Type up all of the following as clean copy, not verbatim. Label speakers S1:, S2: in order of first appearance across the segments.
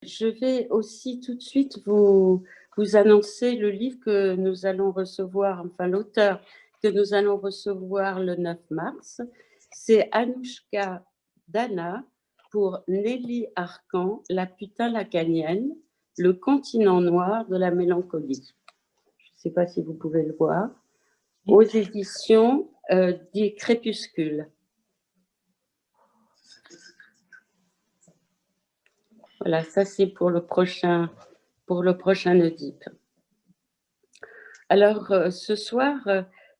S1: Je vais aussi tout de suite vous annoncer le livre que nous allons recevoir, enfin l'auteur que nous allons recevoir le 9 mars. C'est Anouchka Dana pour Nelly Arcan, La putain lacanienne, le continent noir de la mélancolie. Je ne sais pas si vous pouvez le voir. Aux éditions des Crépuscules. Voilà, ça c'est pour le prochain Oedipe. Alors, ce soir,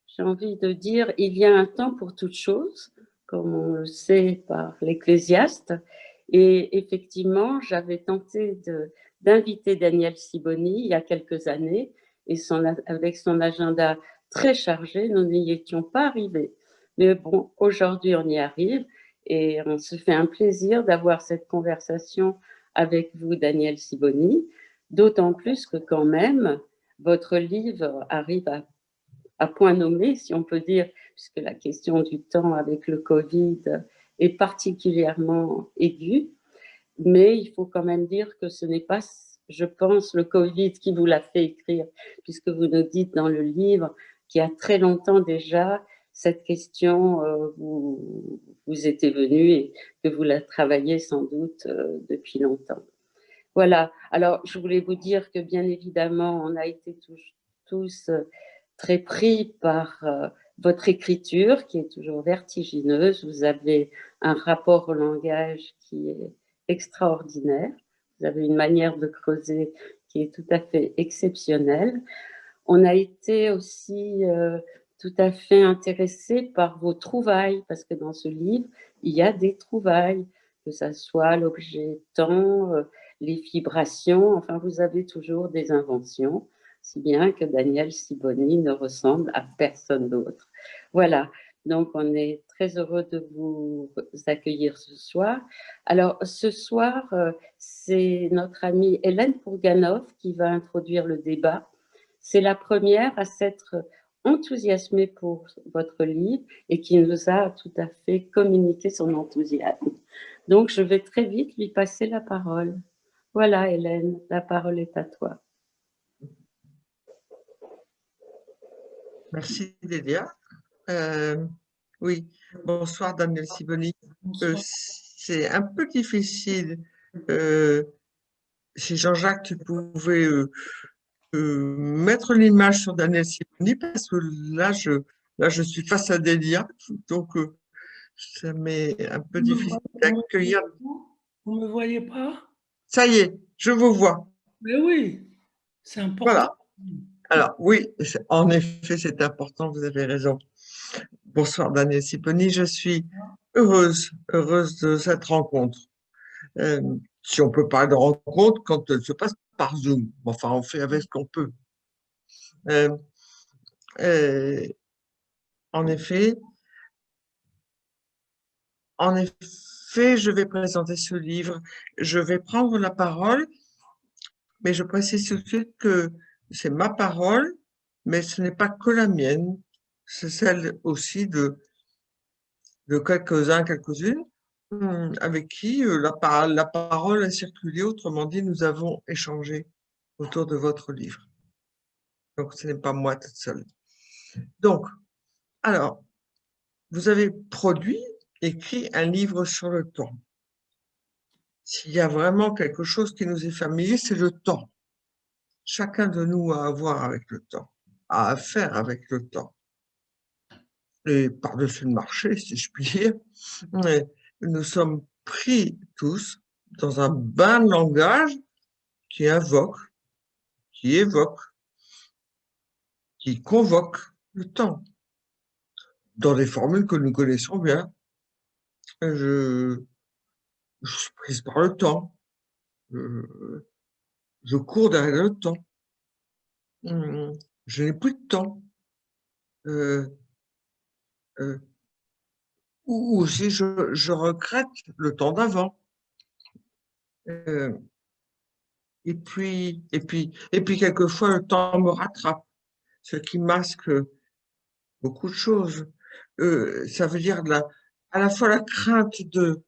S1: j'ai envie de dire, il y a un temps pour toute chose, comme on le sait par l'Ecclésiaste. Et effectivement, j'avais tenté d'inviter Daniel Sibony il y a quelques années, et avec son agenda très chargé, nous n'y étions pas arrivés. Mais bon, aujourd'hui, on y arrive, et on se fait un plaisir d'avoir cette conversation avec vous, Daniel Sibony, d'autant plus que quand même, votre livre arrive à point nommé, si on peut dire, puisque la question du temps avec le Covid est particulièrement aiguë. Mais il faut quand même dire que ce n'est pas, je pense, le Covid qui vous l'a fait écrire, puisque vous nous dites dans le livre qu'il y a très longtemps déjà, cette question vous était venue et que vous la travaillez sans doute depuis longtemps. Voilà, alors je voulais vous dire que bien évidemment, on a été tous très pris par votre écriture qui est toujours vertigineuse. Vous avez un rapport au langage qui est extraordinaire. Vous avez une manière de creuser qui est tout à fait exceptionnelle. On a été aussi tout à fait intéressé par vos trouvailles, parce que dans ce livre, il y a des trouvailles, que ce soit l'objet temps, les vibrations, enfin vous avez toujours des inventions, si bien que Daniel Sibony ne ressemble à personne d'autre. Voilà, donc on est très heureux de vous accueillir ce soir. Alors ce soir, c'est notre amie Hélène Pourganov qui va introduire le débat. C'est la première à s'être enthousiasmée pour votre livre et qui nous a tout à fait communiqué son enthousiasme. Donc, je vais très vite lui passer la parole. Voilà, Hélène, la parole est à toi.
S2: Merci, Délia. Oui, bonsoir, Daniel Sibony. C'est un peu difficile. Si Jean-Jacques, tu pouvais mettre l'image sur Daniel Sibony, parce que là, je suis face à Délia, donc ça m'est un peu difficile d'accueillir.
S3: Vous ne me voyez pas?
S2: Ça y est, je vous vois.
S3: Mais oui, c'est important.
S2: Voilà. Alors, oui, en effet, c'est important, vous avez raison. Bonsoir, Daniel Sibony. Je suis heureuse de cette rencontre. Si on peut parler de rencontre quand elle se passe par Zoom. Enfin, on fait avec ce qu'on peut. En effet, je vais présenter ce livre. Je vais prendre la parole, mais je précise tout de suite que c'est ma parole, mais ce n'est pas que la mienne. C'est celle aussi de quelques-uns, quelques-unes, avec qui la parole a circulé. Autrement dit, nous avons échangé autour de votre livre. Donc, ce n'est pas moi toute seule. Donc, alors, vous avez écrit un livre sur le temps. S'il y a vraiment quelque chose qui nous est familier, c'est le temps. Chacun de nous a à voir avec le temps, a à faire avec le temps. Et par-dessus le marché, si je puis dire, nous sommes pris tous dans un bain de langage qui invoque, qui évoque, qui convoque le temps, dans des formules que nous connaissons bien. Je suis prise par le temps, je cours derrière le temps, je n'ai plus de temps. Ou aussi je regrette le temps d'avant. Et puis quelquefois le temps me rattrape, ce qui masque beaucoup de choses. Ça veut dire à la fois la crainte de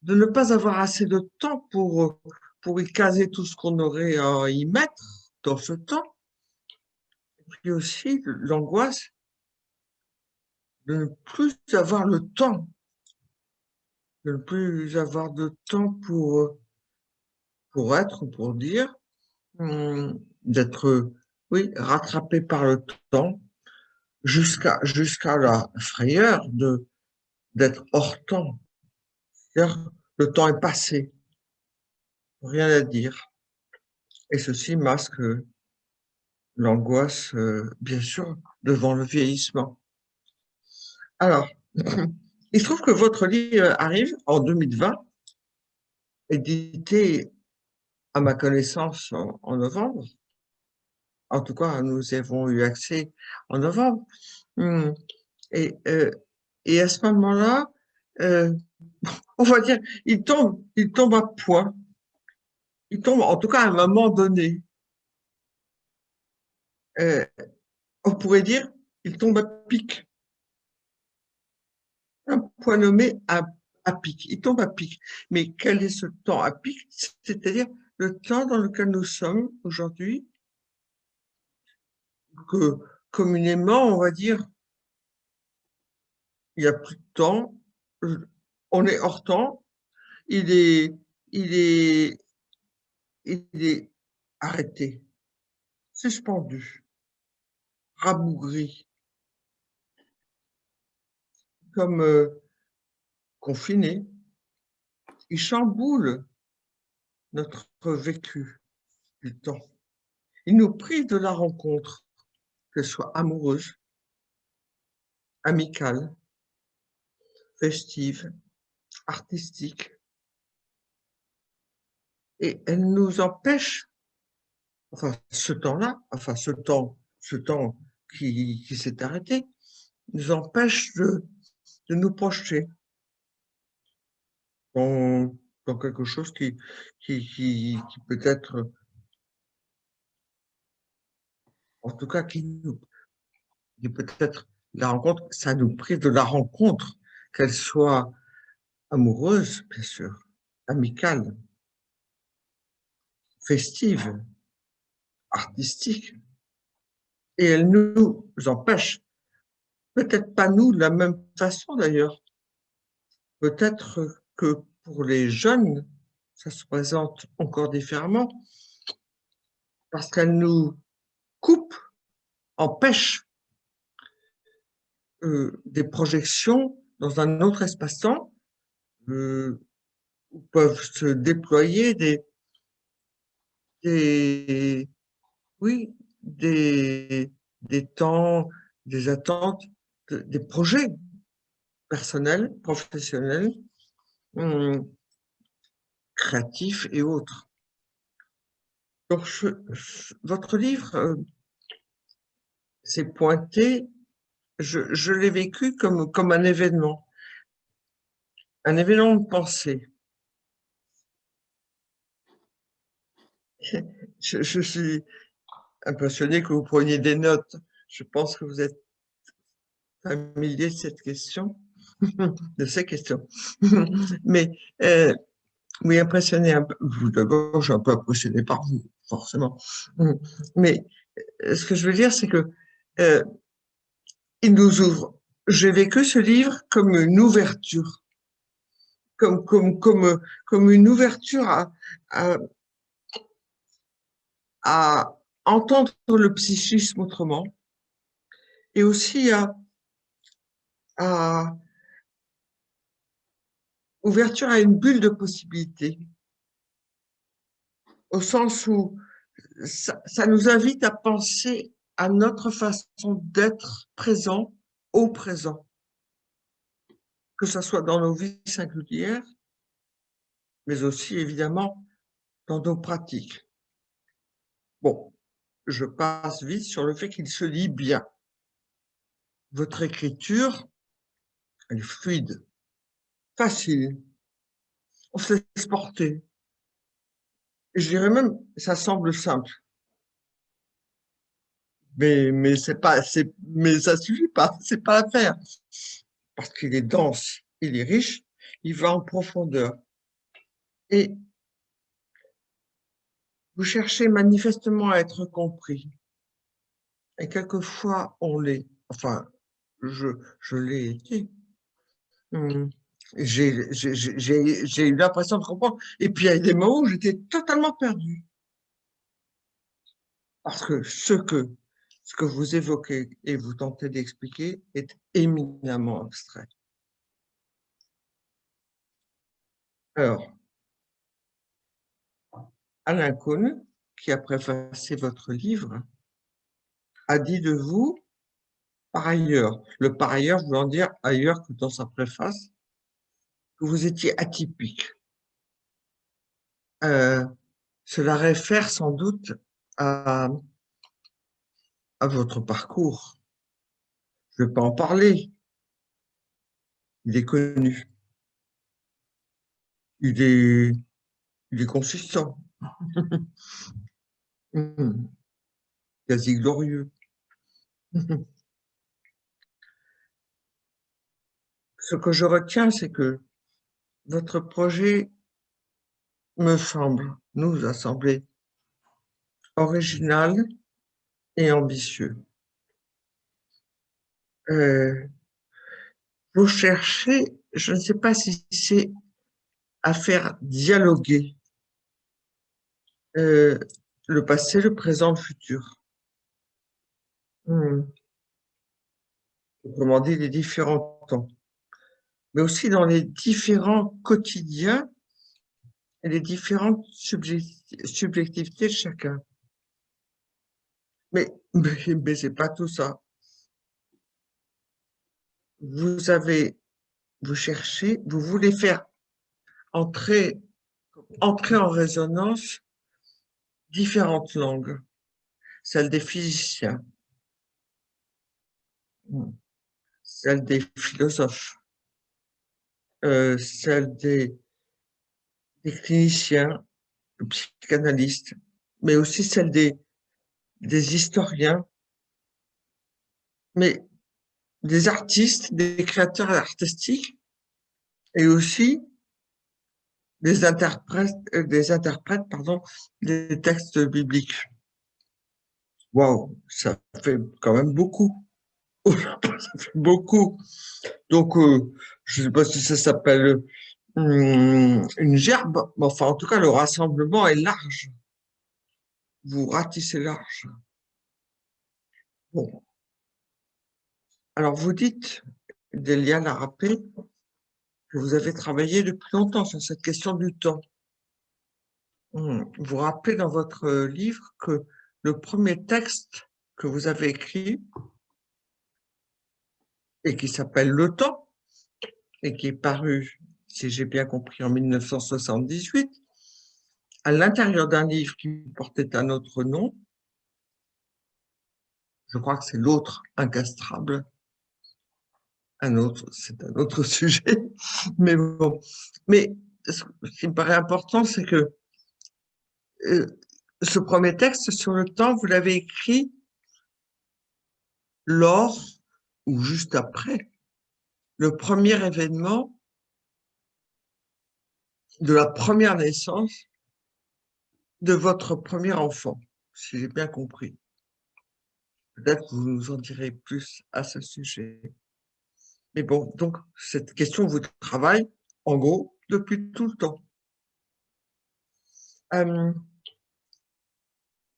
S2: de ne pas avoir assez de temps pour y caser tout ce qu'on aurait à y mettre dans ce temps. Et puis aussi l'angoisse de ne plus avoir le temps, de ne plus avoir de temps pour être, pour dire, d'être, oui, rattrapé par le temps jusqu'à la frayeur d'être hors temps. C'est-à-dire, le temps est passé, rien à dire. Et ceci masque l'angoisse, bien sûr, devant le vieillissement. Alors, il se trouve que votre livre arrive en 2020, édité à ma connaissance en novembre. En tout cas, nous avons eu accès en novembre. Hum, Et, euh, et à ce moment-là, euh, on va dire, il tombe à point. Il tombe, en tout cas, à un moment donné. Euh, on pourrait dire, il tombe à pic. Un point nommé à pic. Il tombe à pic. Mais quel est ce temps à pic? C'est-à-dire le temps dans lequel nous sommes aujourd'hui, que communément, on va dire, il n'y a plus de temps, on est hors temps, il est, il est, il est arrêté, suspendu, rabougri, comme confiné. Il chamboule notre vécu du temps. Il nous prive de la rencontre, qu'elle soit amoureuse, amicale, festive, artistique. Et elle nous empêche, enfin ce temps-là, enfin ce temps qui s'est arrêté, nous empêche de nous projeter dans, dans quelque chose qui peut être, en tout cas, qui peut être la rencontre, ça nous prive de la rencontre, qu'elle soit amoureuse, bien sûr, amicale, festive, artistique. Et elle nous empêche, peut-être pas nous de la même façon d'ailleurs, peut-être que pour les jeunes, ça se présente encore différemment, parce qu'elle nous coupe, empêche des projections dans un autre espace-temps où peuvent se déployer des, oui, des temps, des attentes, des projets personnels, professionnels, créatifs et autres. Donc, votre livre s'est pointé, je l'ai vécu comme un événement de pensée. Je suis impressionné que vous preniez des notes. Je pense que vous êtes familier de cette question, de ces questions. Mais oui, impressionné un peu. Vous, d'abord, je suis un peu impressionné par vous, forcément. Mais ce que je veux dire, c'est que il nous ouvre. J'ai vécu ce livre comme une ouverture, comme une ouverture à, à entendre le psychisme autrement et aussi à ouverture à une bulle de possibilités, au sens où ça nous invite à penser à notre façon d'être présent au présent, que ce soit dans nos vies singulières, mais aussi évidemment dans nos pratiques. Bon, je passe vite sur le fait qu'il se lit bien. Votre écriture, elle est fluide, facile, on se laisse porter. Et je dirais même, ça semble simple. Mais mais ça suffit pas, c'est pas l'affaire. Parce qu'il est dense, il est riche, il va en profondeur. Et vous cherchez manifestement à être compris. Et quelquefois, on l'est. Enfin, je l'ai été. J'ai eu l'impression de comprendre. Et puis, il y a des moments où j'étais totalement perdue. Parce que ce que vous évoquez et vous tentez d'expliquer est éminemment abstrait. Alors, Alain Cohn, qui a préfacé votre livre, a dit de vous, par ailleurs, le par ailleurs voulant dire ailleurs que dans sa préface, que vous étiez atypique. Cela réfère sans doute à votre parcours. Je ne vais pas en parler. Il est connu. Il est consistant. Quasi glorieux. Ce que je retiens, c'est que votre projet nous a semblé original et ambitieux. Vous cherchez, je ne sais pas si c'est à faire dialoguer le passé, le présent, le futur. Autrement dit, les différents temps. Mais aussi dans les différents quotidiens et les différentes subjectivités de chacun. Mais c'est pas tout ça. Vous cherchez, vous voulez faire entrer en résonance différentes langues, celle des physiciens, celle des philosophes, celle des cliniciens, des psychanalystes, mais aussi celle des historiens, mais des artistes, des créateurs artistiques, et aussi des interprètes, des textes bibliques. Waouh, ça fait quand même beaucoup. Ça fait beaucoup. Donc, je ne sais pas si ça s'appelle une gerbe, mais enfin, en tout cas, le rassemblement est large. Vous ratissez large. Bon. Alors, vous dites, Delia l'a rappelé, que vous avez travaillé depuis longtemps sur cette question du temps. Vous rappelez dans votre livre que le premier texte que vous avez écrit et qui s'appelle Le Temps et qui est paru, si j'ai bien compris, en 1978, à l'intérieur d'un livre qui portait un autre nom, je crois que c'est L'autre incastrable, c'est un autre sujet, mais bon. Mais ce qui me paraît important, c'est que ce premier texte sur le temps, vous l'avez écrit lors ou juste après le premier événement de la première naissance de votre premier enfant, si j'ai bien compris. Peut-être que vous nous en direz plus à ce sujet. Mais bon, donc, cette question vous travaille, en gros, depuis tout le temps.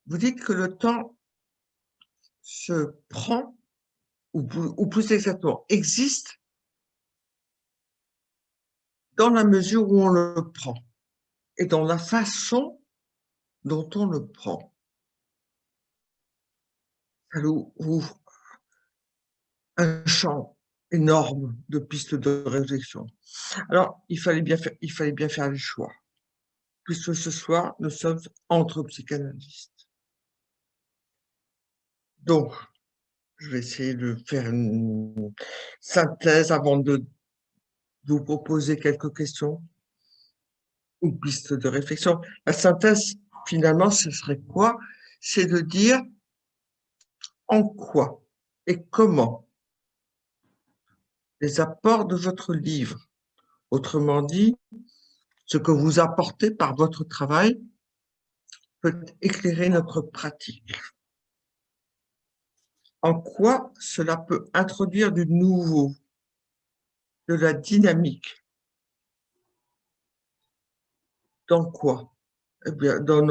S2: Vous dites que le temps se prend, ou plus exactement, existe dans la mesure où on le prend et dans la façon dont on le prend. Ça ouvre un champ énorme de pistes de réflexion. Alors, il fallait bien faire les choix, puisque ce soir, nous sommes entre psychanalystes. Donc, je vais essayer de faire une synthèse avant de vous proposer quelques questions ou pistes de réflexion. La synthèse, finalement, ce serait quoi? C'est de dire en quoi et comment les apports de votre livre, autrement dit, ce que vous apportez par votre travail peut éclairer notre pratique. En quoi cela peut introduire du nouveau, de la dynamique? Dans quoi? Eh bien, dans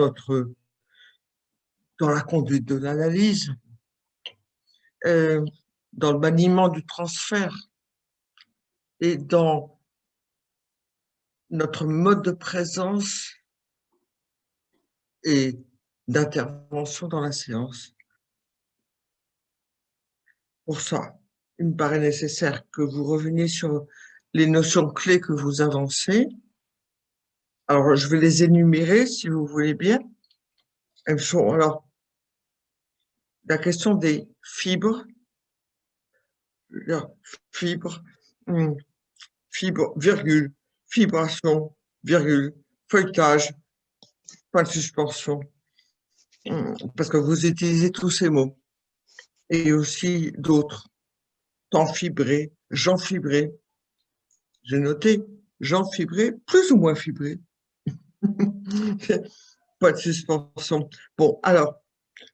S2: la conduite de l'analyse, dans le maniement du transfert et dans notre mode de présence et d'intervention dans la séance. Pour ça, il me paraît nécessaire que vous reveniez sur les notions clés que vous avancez. Alors, je vais les énumérer, si vous voulez bien. Elles sont, alors, la question des fibres, fibres, fibre, virgule, vibration, virgule, feuilletage, point de suspension, parce que vous utilisez tous ces mots, et aussi d'autres, temps fibré, gens fibré. J'ai noté, gens fibré, plus ou moins fibré. Point de suspension. Bon, alors,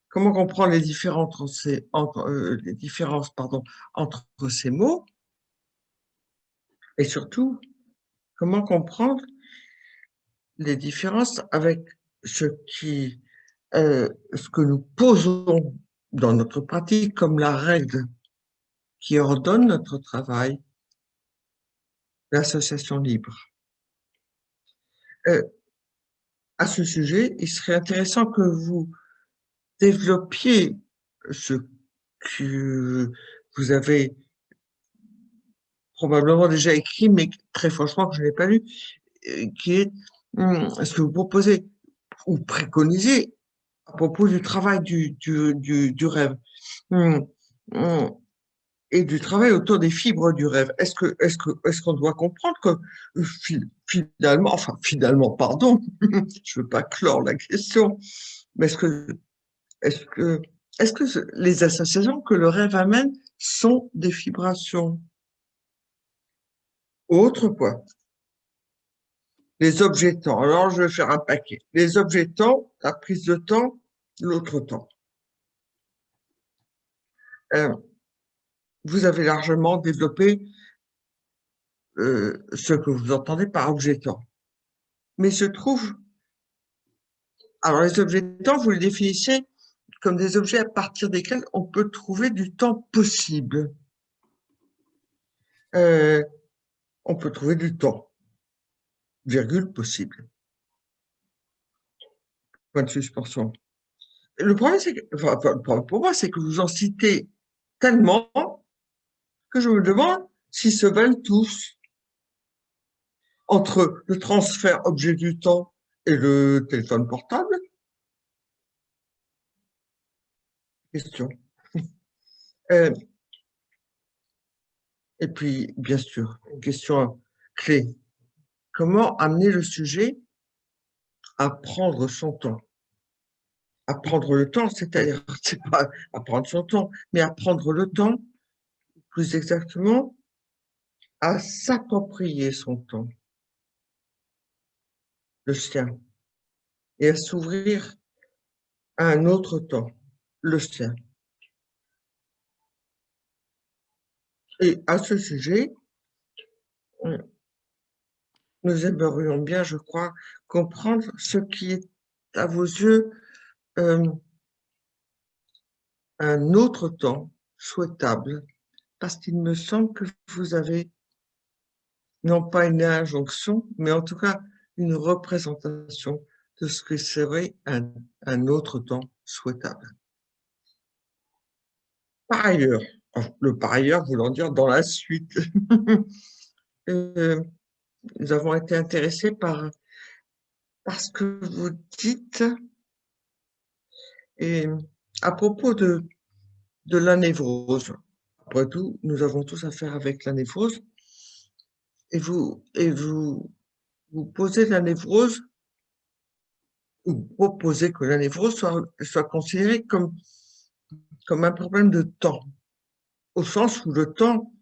S2: comment comprendre les différences entre ces mots? Et surtout, comment comprendre les différences avec ce que nous posons dans notre pratique comme la règle qui ordonne notre travail, l'association libre. À ce sujet, il serait intéressant que vous développiez ce que vous avez probablement déjà écrit, mais très franchement que je n'ai pas lu, qui est ce que vous proposez ou préconisez à propos du travail du rêve et du travail autour des fibres du rêve. Est-ce qu'on doit comprendre que finalement, pardon, je ne veux pas clore la question, mais est-ce que les associations que le rêve amène sont des vibrations? Autre point. Les objets temps. Alors, je vais faire un paquet. Les objets temps, la prise de temps, l'autre temps. Vous avez largement développé ce que vous entendez par objet temps. Mais se trouve, alors les objets temps, vous les définissez comme des objets à partir desquels on peut trouver du temps possible. On peut trouver du temps, virgule, possible. Point de suspension. Le problème, c'est que, pour moi, c'est que vous en citez tellement que je me demande s'ils se valent tous. Entre le transfert objet du temps et le téléphone portable? Question. Et puis, bien sûr, une question clé. Comment amener le sujet à prendre son temps? À prendre le temps, c'est-à-dire, c'est pas à prendre son temps, mais à prendre le temps, plus exactement, à s'approprier son temps, le sien, et à s'ouvrir à un autre temps, le sien. Et à ce sujet, nous aimerions bien, je crois, comprendre ce qui est, à vos yeux, un autre temps souhaitable, parce qu'il me semble que vous avez, non pas une injonction, mais en tout cas une représentation de ce que serait un autre temps souhaitable. Par ailleurs, le par ailleurs voulant dire dans la suite, nous avons été intéressés par ce que vous dites et à propos de la névrose. Après tout, nous avons tous affaire avec la névrose et vous posez la névrose ou proposez que la névrose soit considérée comme un problème de temps, au sens où le temps,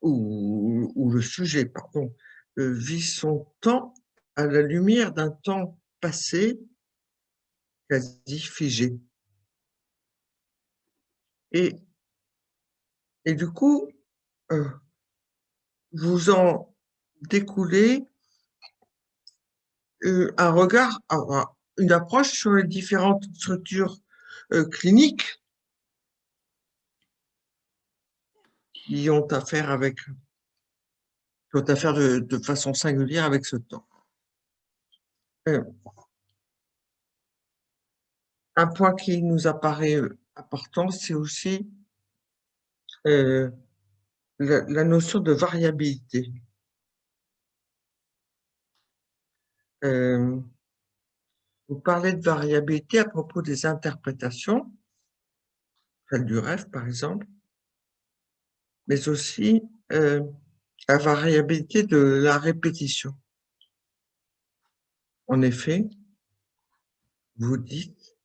S2: ou le sujet, pardon, vit son temps à la lumière d'un temps passé quasi figé. Et du coup, vous en découlez un regard, une approche sur les différentes structures cliniques qui ont affaire de façon singulière avec ce temps. Un point qui nous apparaît important, c'est aussi la notion de variabilité. Vous parlez de variabilité à propos des interprétations, celle du rêve par exemple, mais aussi la variabilité de la répétition. En effet, vous dites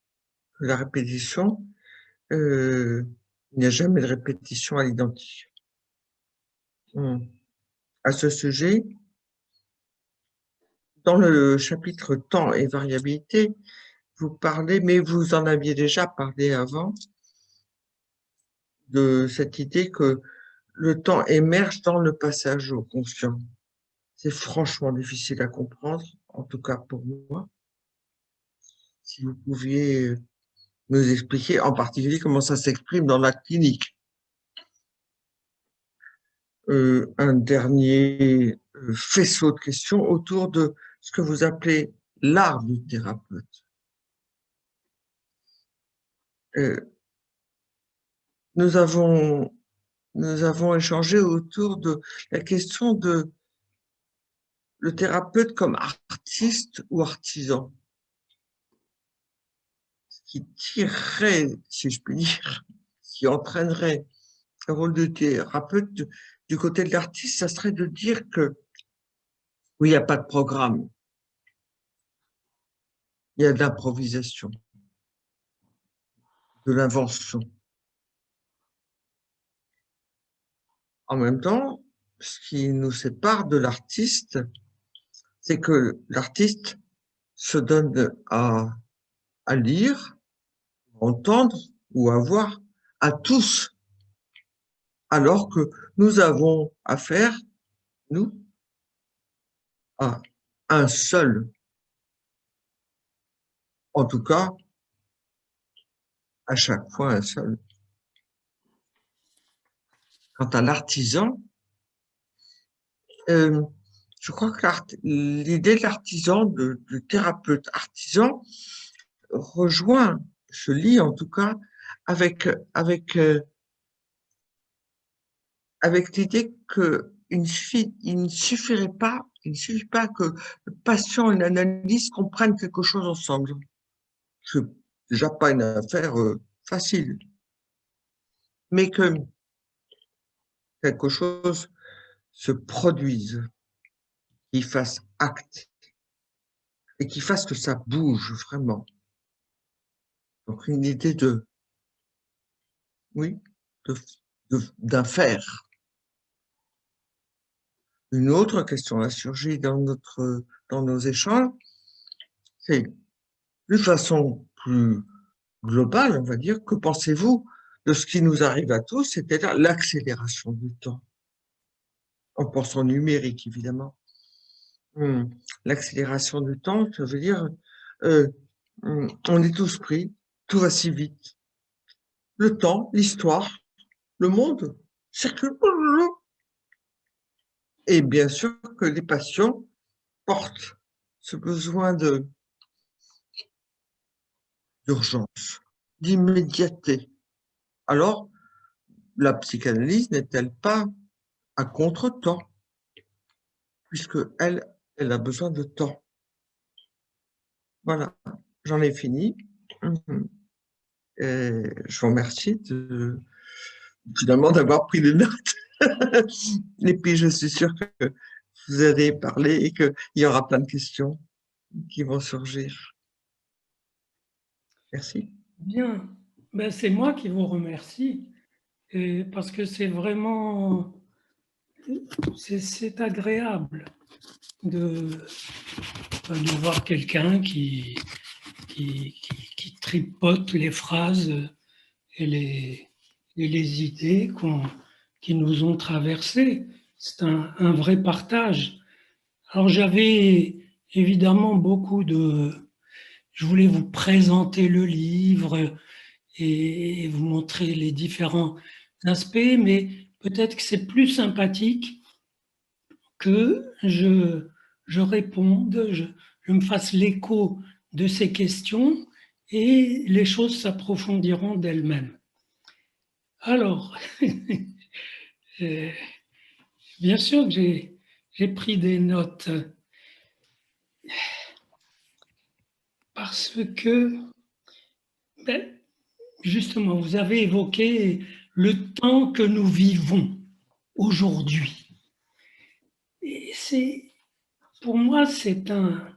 S2: que la répétition, il n'y a jamais de répétition à l'identique. À ce sujet, dans le chapitre temps et variabilité, vous parlez, mais vous en aviez déjà parlé avant, de cette idée que le temps émerge dans le passage au conscient. C'est franchement difficile à comprendre, en tout cas pour moi. Si vous pouviez nous expliquer en particulier comment ça s'exprime dans la clinique. Un dernier faisceau de questions autour de ce que vous appelez l'art du thérapeute. Nous avons échangé autour de la question de le thérapeute comme artiste ou artisan, ce qui tirerait, si je puis dire, qui entraînerait le rôle de thérapeute du côté de l'artiste, ça serait de dire que oui, il n'y a pas de programme, il y a de l'improvisation, de l'invention. En même temps, ce qui nous sépare de l'artiste, c'est que l'artiste se donne à lire, à entendre ou à voir à tous, alors que nous avons affaire, nous, à un seul, en tout cas, à chaque fois un seul. Quant à l'artisan, je crois que l'idée de l'artisan, du thérapeute artisan, rejoint, se lie en tout cas, avec l'idée qu'il ne suffit pas que le patient et l'analyste comprennent quelque chose ensemble. C'est déjà pas une affaire facile, mais que quelque chose se produise, qu'il fasse acte et qu'il fasse que ça bouge vraiment. Donc une idée d'un faire. Une autre question a surgi dans nos échanges, c'est de façon plus globale, on va dire, que pensez-vous de ce qui nous arrive à tous, c'est-à-dire l'accélération du temps, en pensant numérique évidemment. L'accélération du temps, ça veut dire on est tous pris, tout va si vite. Le temps, l'histoire, le monde circulent. Et bien sûr que les patients portent ce besoin d'urgence, d'immédiateté. Alors, la psychanalyse n'est-elle pas à contre-temps, puisque elle a besoin de temps. Voilà, j'en ai fini. Et je vous remercie finalement d'avoir pris des notes. Et puis, je suis sûre que vous allez parler et qu'il y aura plein de questions qui vont surgir. Merci.
S3: Bien, ben, c'est moi qui vous remercie, et parce que c'est vraiment, c'est agréable. de voir quelqu'un qui tripote les phrases et les idées qui nous ont traversées. C'est un vrai partage. Alors j'avais évidemment je voulais vous présenter le livre et vous montrer les différents aspects, mais peut-être que c'est plus sympathique que je réponde, je me fasse l'écho de ces questions et les choses s'approfondiront d'elles-mêmes. Alors, bien sûr que j'ai pris des notes parce que, justement, vous avez évoqué le temps que nous vivons aujourd'hui. Et pour moi, c'est un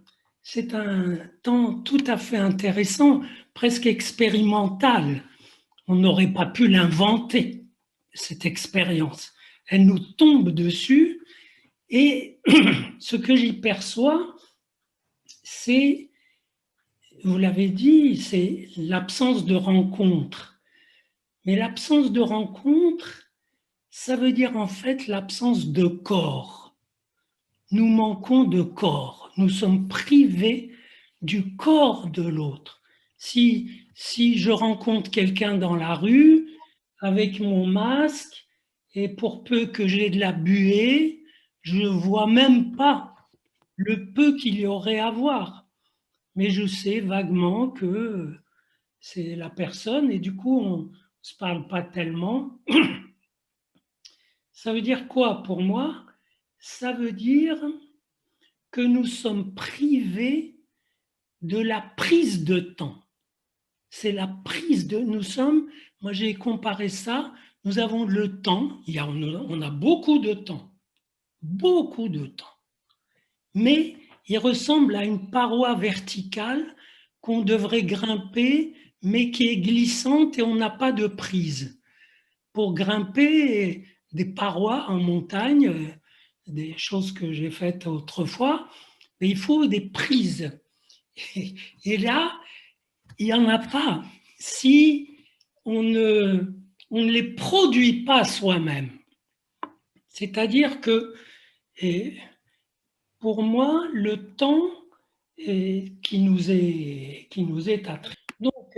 S3: temps tout à fait intéressant, presque expérimental. On n'aurait pas pu l'inventer, cette expérience. Elle nous tombe dessus et ce que j'y perçois, c'est, vous l'avez dit, c'est l'absence de rencontre. Mais l'absence de rencontre, ça veut dire en fait l'absence de corps. Nous manquons de corps. Nous sommes privés du corps de l'autre. Si je rencontre quelqu'un dans la rue avec mon masque et pour peu que j'ai de la buée, je ne vois même pas le peu qu'il y aurait à voir. Mais je sais vaguement que c'est la personne et du coup on ne se parle pas tellement. Ça veut dire quoi pour moi? Ça veut dire que nous sommes privés de la prise de temps. C'est la prise de... moi j'ai comparé ça, nous avons le temps, on a beaucoup de temps, mais il ressemble à une paroi verticale qu'on devrait grimper, mais qui est glissante et on n'a pas de prise. Pour grimper des parois en montagne, des choses que j'ai faites autrefois, mais il faut des prises. Et là, il n'y en a pas si on ne les produit pas soi-même. C'est-à-dire que, pour moi, le temps qui nous est attribué. Donc,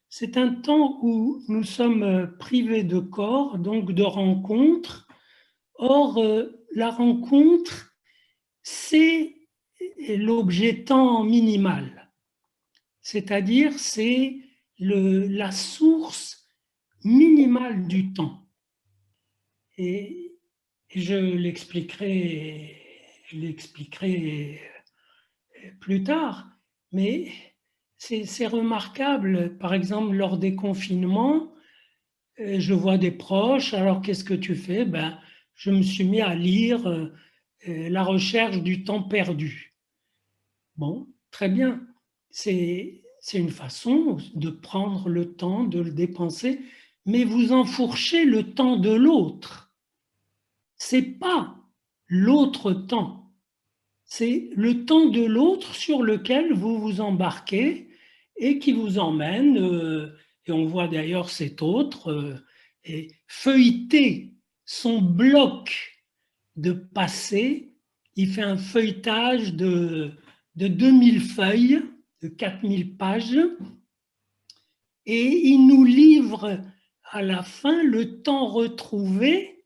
S3: c'est un temps où nous sommes privés de corps, donc de rencontres. Or, la rencontre, c'est l'objet temps minimal. C'est-à-dire, c'est la source minimale du temps. Et je l'expliquerai plus tard, mais c'est remarquable. Par exemple, lors des confinements, je vois des proches, alors qu'est-ce que tu fais? Je me suis mis à lire La recherche du temps perdu. Bon, très bien. C'est une façon de prendre le temps, de le dépenser, mais vous enfourchez le temps de l'autre. C'est pas l'autre temps. C'est le temps de l'autre sur lequel vous vous embarquez et qui vous emmène, et on voit d'ailleurs cet autre, feuilleter son bloc de passé. Il fait un feuilletage de 2000 feuilles, de 4000 pages, et il nous livre à la fin le temps retrouvé,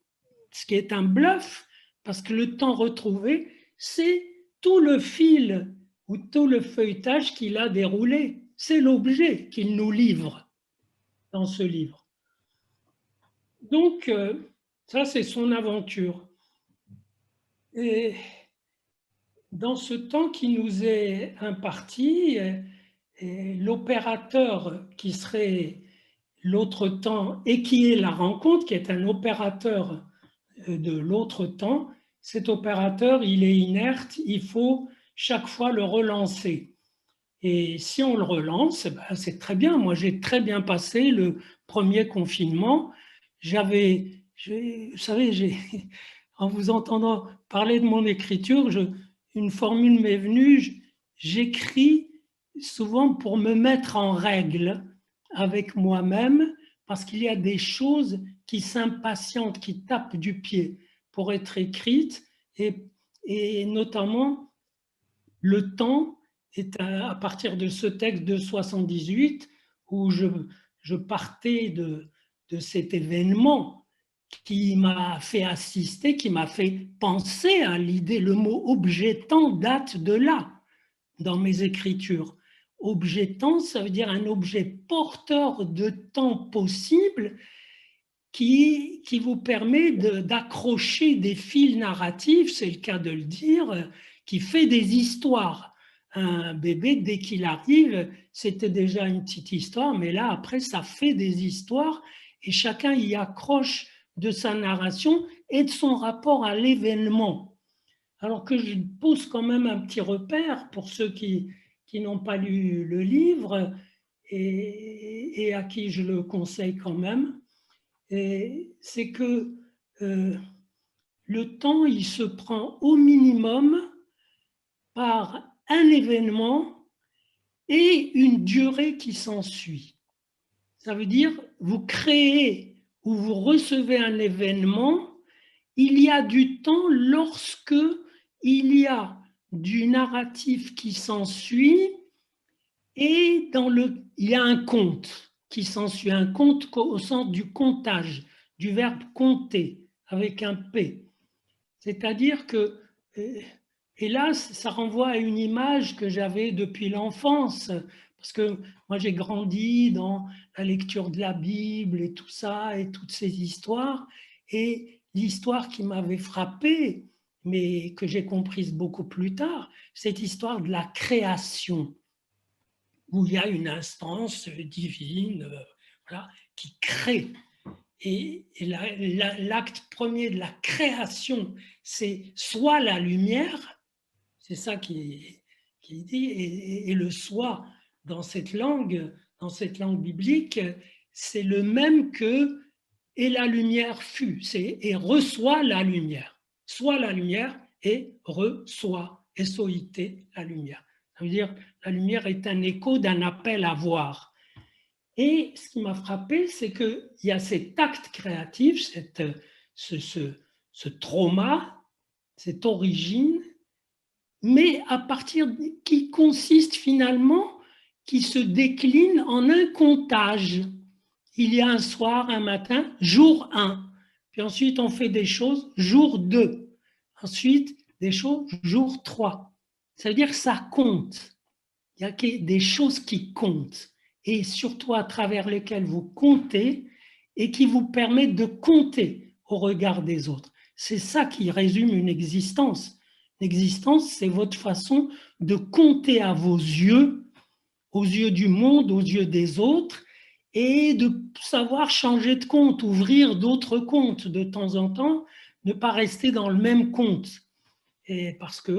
S3: ce qui est un bluff, parce que le temps retrouvé, c'est tout le fil ou tout le feuilletage qu'il a déroulé. C'est l'objet qu'il nous livre dans ce livre. Donc, ça, c'est son aventure. Et dans ce temps qui nous est imparti, l'opérateur qui serait l'autre temps et qui est la rencontre, qui est un opérateur de l'autre temps, cet opérateur, il est inerte, il faut chaque fois le relancer. Et si on le relance, c'est très bien. Moi, j'ai très bien passé le premier confinement. Vous savez, en vous entendant parler de mon écriture, une formule m'est venue, j'écris souvent pour me mettre en règle avec moi-même, parce qu'il y a des choses qui s'impatientent, qui tapent du pied pour être écrites, et notamment le temps est à partir de ce texte de 78 où je partais de cet événement qui m'a fait assister, qui m'a fait penser à l'idée, le mot objet-temps date de là dans mes écritures. Objet-temps, ça veut dire un objet porteur de temps possible qui vous permet d'accrocher des fils narratifs, c'est le cas de le dire, qui fait des histoires. Un bébé, dès qu'il arrive, c'était déjà une petite histoire, mais là, après, ça fait des histoires et chacun y accroche de sa narration et de son rapport à l'événement. Alors que je pose quand même un petit repère pour ceux qui n'ont pas lu le livre et à qui je le conseille quand même, c'est que le temps, il se prend au minimum par un événement et une durée qui s'ensuit. Ça veut dire, vous créez ou vous recevez un événement, il y a du temps lorsque il y a du narratif qui s'ensuit et il y a un conte qui s'ensuit, un conte au sens du comptage, du verbe compter avec un P. C'est-à-dire que, hélas, ça renvoie à une image que j'avais depuis l'enfance, parce que moi j'ai grandi dans la lecture de la Bible et tout ça, et toutes ces histoires, et l'histoire qui m'avait frappé, mais que j'ai comprise beaucoup plus tard, cette histoire de la création, où il y a une instance divine voilà, qui crée. Et l'acte premier de la création, c'est soit la lumière, c'est ça qui est dit, et le soi dans cette langue biblique, c'est le même que et la lumière fut, c'est et reçoit la lumière, soit la lumière et reçoit, S-O-I-T, la lumière. Ça veut dire la lumière est un écho d'un appel à voir. Et ce qui m'a frappé, c'est qu'il y a cet acte créatif, ce trauma, cette origine, mais à partir qui consiste finalement, qui se décline en un comptage. Il y a un soir, un matin, jour 1. Puis ensuite, on fait des choses, jour 2. Ensuite, des choses, jour 3. Ça veut dire que ça compte. Il y a des choses qui comptent. Et surtout à travers lesquelles vous comptez et qui vous permettent de compter au regard des autres. C'est ça qui résume une existence. L'existence, c'est votre façon de compter à vos yeux du monde, aux yeux des autres, et de savoir changer de compte, ouvrir d'autres comptes de temps en temps, ne pas rester dans le même compte. Et parce que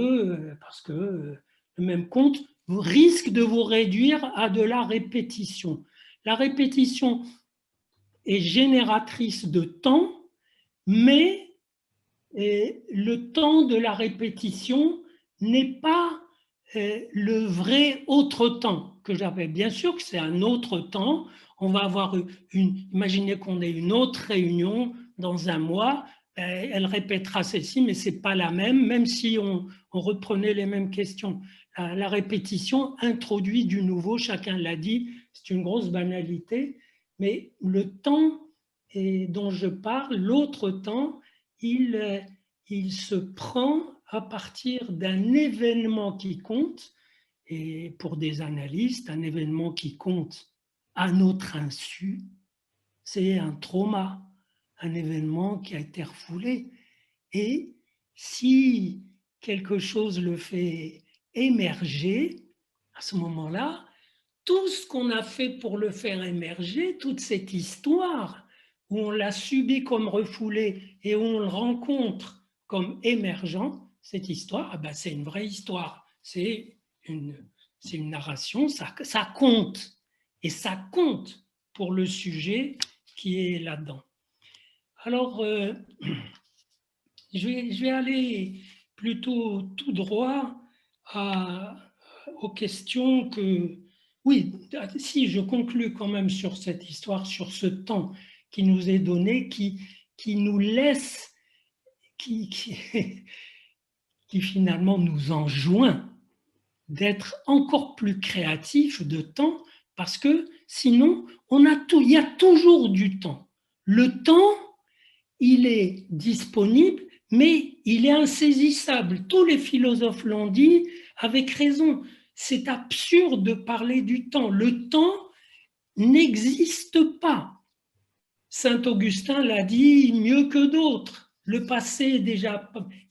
S3: le même compte risque de vous réduire à de la répétition. La répétition est génératrice de temps, mais le temps de la répétition n'est pas le vrai autre temps que j'avais. Bien sûr que c'est un autre temps. On va avoir imaginez qu'on ait une autre réunion dans un mois. Elle répétera celle-ci, mais ce n'est pas la même si on reprenait les mêmes questions. La répétition introduit du nouveau, chacun l'a dit, c'est une grosse banalité, mais le temps dont je parle, l'autre temps, il se prend à partir d'un événement qui compte, et pour des analystes, un événement qui compte à notre insu, c'est un trauma, un événement qui a été refoulé. Et si quelque chose le fait émerger, à ce moment-là, tout ce qu'on a fait pour le faire émerger, toute cette histoire où on l'a subi comme refoulé et où on le rencontre comme émergent, cette histoire, ben c'est une vraie histoire. C'est une narration, ça compte. Et ça compte pour le sujet qui est là-dedans. Alors, je vais aller plutôt tout droit aux questions que... Oui, si je conclus quand même sur cette histoire, sur ce temps qui nous est donné, qui nous laisse, qui finalement nous enjoint d'être encore plus créatifs de temps, parce que sinon, il y a toujours du temps. Le temps, il est disponible, mais il est insaisissable. Tous les philosophes l'ont dit avec raison. C'est absurde de parler du temps. Le temps n'existe pas. Saint Augustin l'a dit mieux que d'autres. Le passé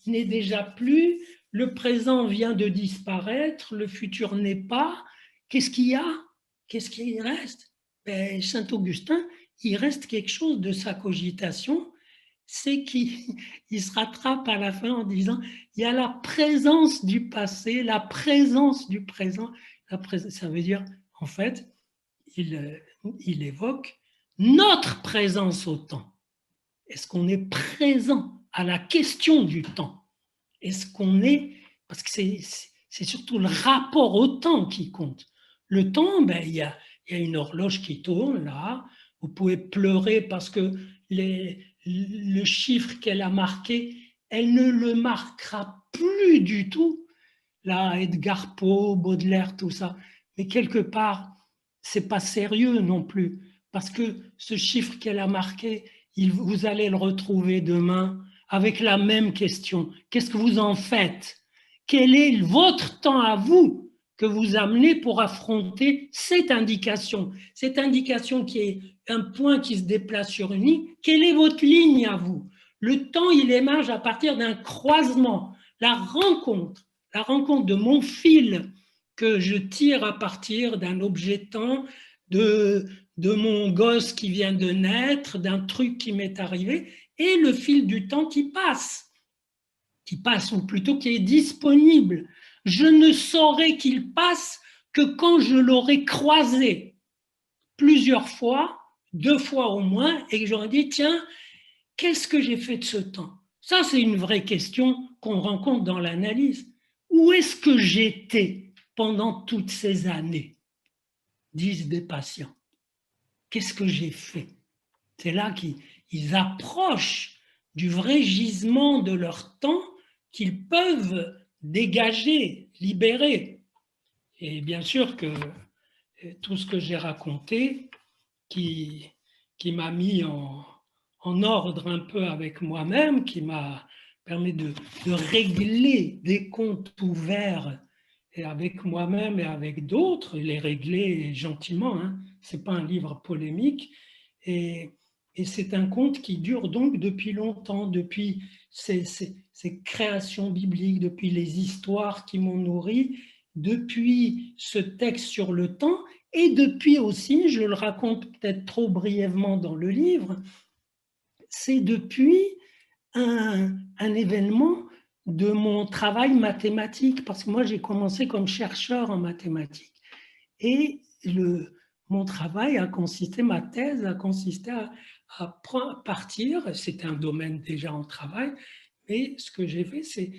S3: n'est déjà plus, le présent vient de disparaître, le futur n'est pas. Qu'est-ce qu'il y a? Qu'est-ce qui reste? Ben, Saint Augustin, il reste quelque chose de sa cogitation, c'est qu'il se rattrape à la fin en disant il y a la présence du passé, la présence du présent. Ça veut dire, en fait, il évoque notre présence au temps. Est-ce qu'on est présent à la question du temps? Est-ce qu'on est... Parce que c'est surtout le rapport au temps qui compte. Le temps, ben, il y a une horloge qui tourne là. Vous pouvez pleurer parce que le chiffre qu'elle a marqué, elle ne le marquera plus du tout. Là, Edgar Poe, Baudelaire, tout ça. Mais quelque part, c'est pas sérieux non plus. Parce que ce chiffre qu'elle a marqué, vous allez le retrouver demain avec la même question. Qu'est-ce que vous en faites? Quel est votre temps à vous que vous amenez pour affronter cette indication? Cette indication qui est un point qui se déplace sur une ligne, quelle est votre ligne à vous? Le temps, il émerge à partir d'un croisement, la rencontre de mon fil que je tire à partir d'un objet temps, de mon gosse qui vient de naître, d'un truc qui m'est arrivé, et le fil du temps qui passe, ou plutôt qui est disponible. Je ne saurais qu'il passe que quand je l'aurai croisé plusieurs fois, 2 fois au moins, et que j'aurais dit, tiens, qu'est-ce que j'ai fait de ce temps? Ça, c'est une vraie question qu'on rencontre dans l'analyse. Où est-ce que j'étais pendant toutes ces années? Disent des patients. Qu'est-ce que j'ai fait? C'est là qu'ils approchent du vrai gisement de leur temps qu'ils peuvent dégager, libérer. Et bien sûr que tout ce que j'ai raconté, qui m'a mis en ordre un peu avec moi-même, qui m'a permis de régler des comptes ouverts et avec moi-même et avec d'autres, les régler gentiment. Hein. Ce n'est pas un livre polémique. Et c'est un conte qui dure donc depuis longtemps, depuis ces créations bibliques, depuis les histoires qui m'ont nourri, depuis ce texte sur le temps, et depuis aussi, je le raconte peut-être trop brièvement dans le livre, c'est depuis un événement de mon travail mathématique, parce que moi j'ai commencé comme chercheur en mathématiques. Et mon travail a consisté, ma thèse a consisté à partir, c'était un domaine déjà en travail, mais ce que j'ai fait, c'est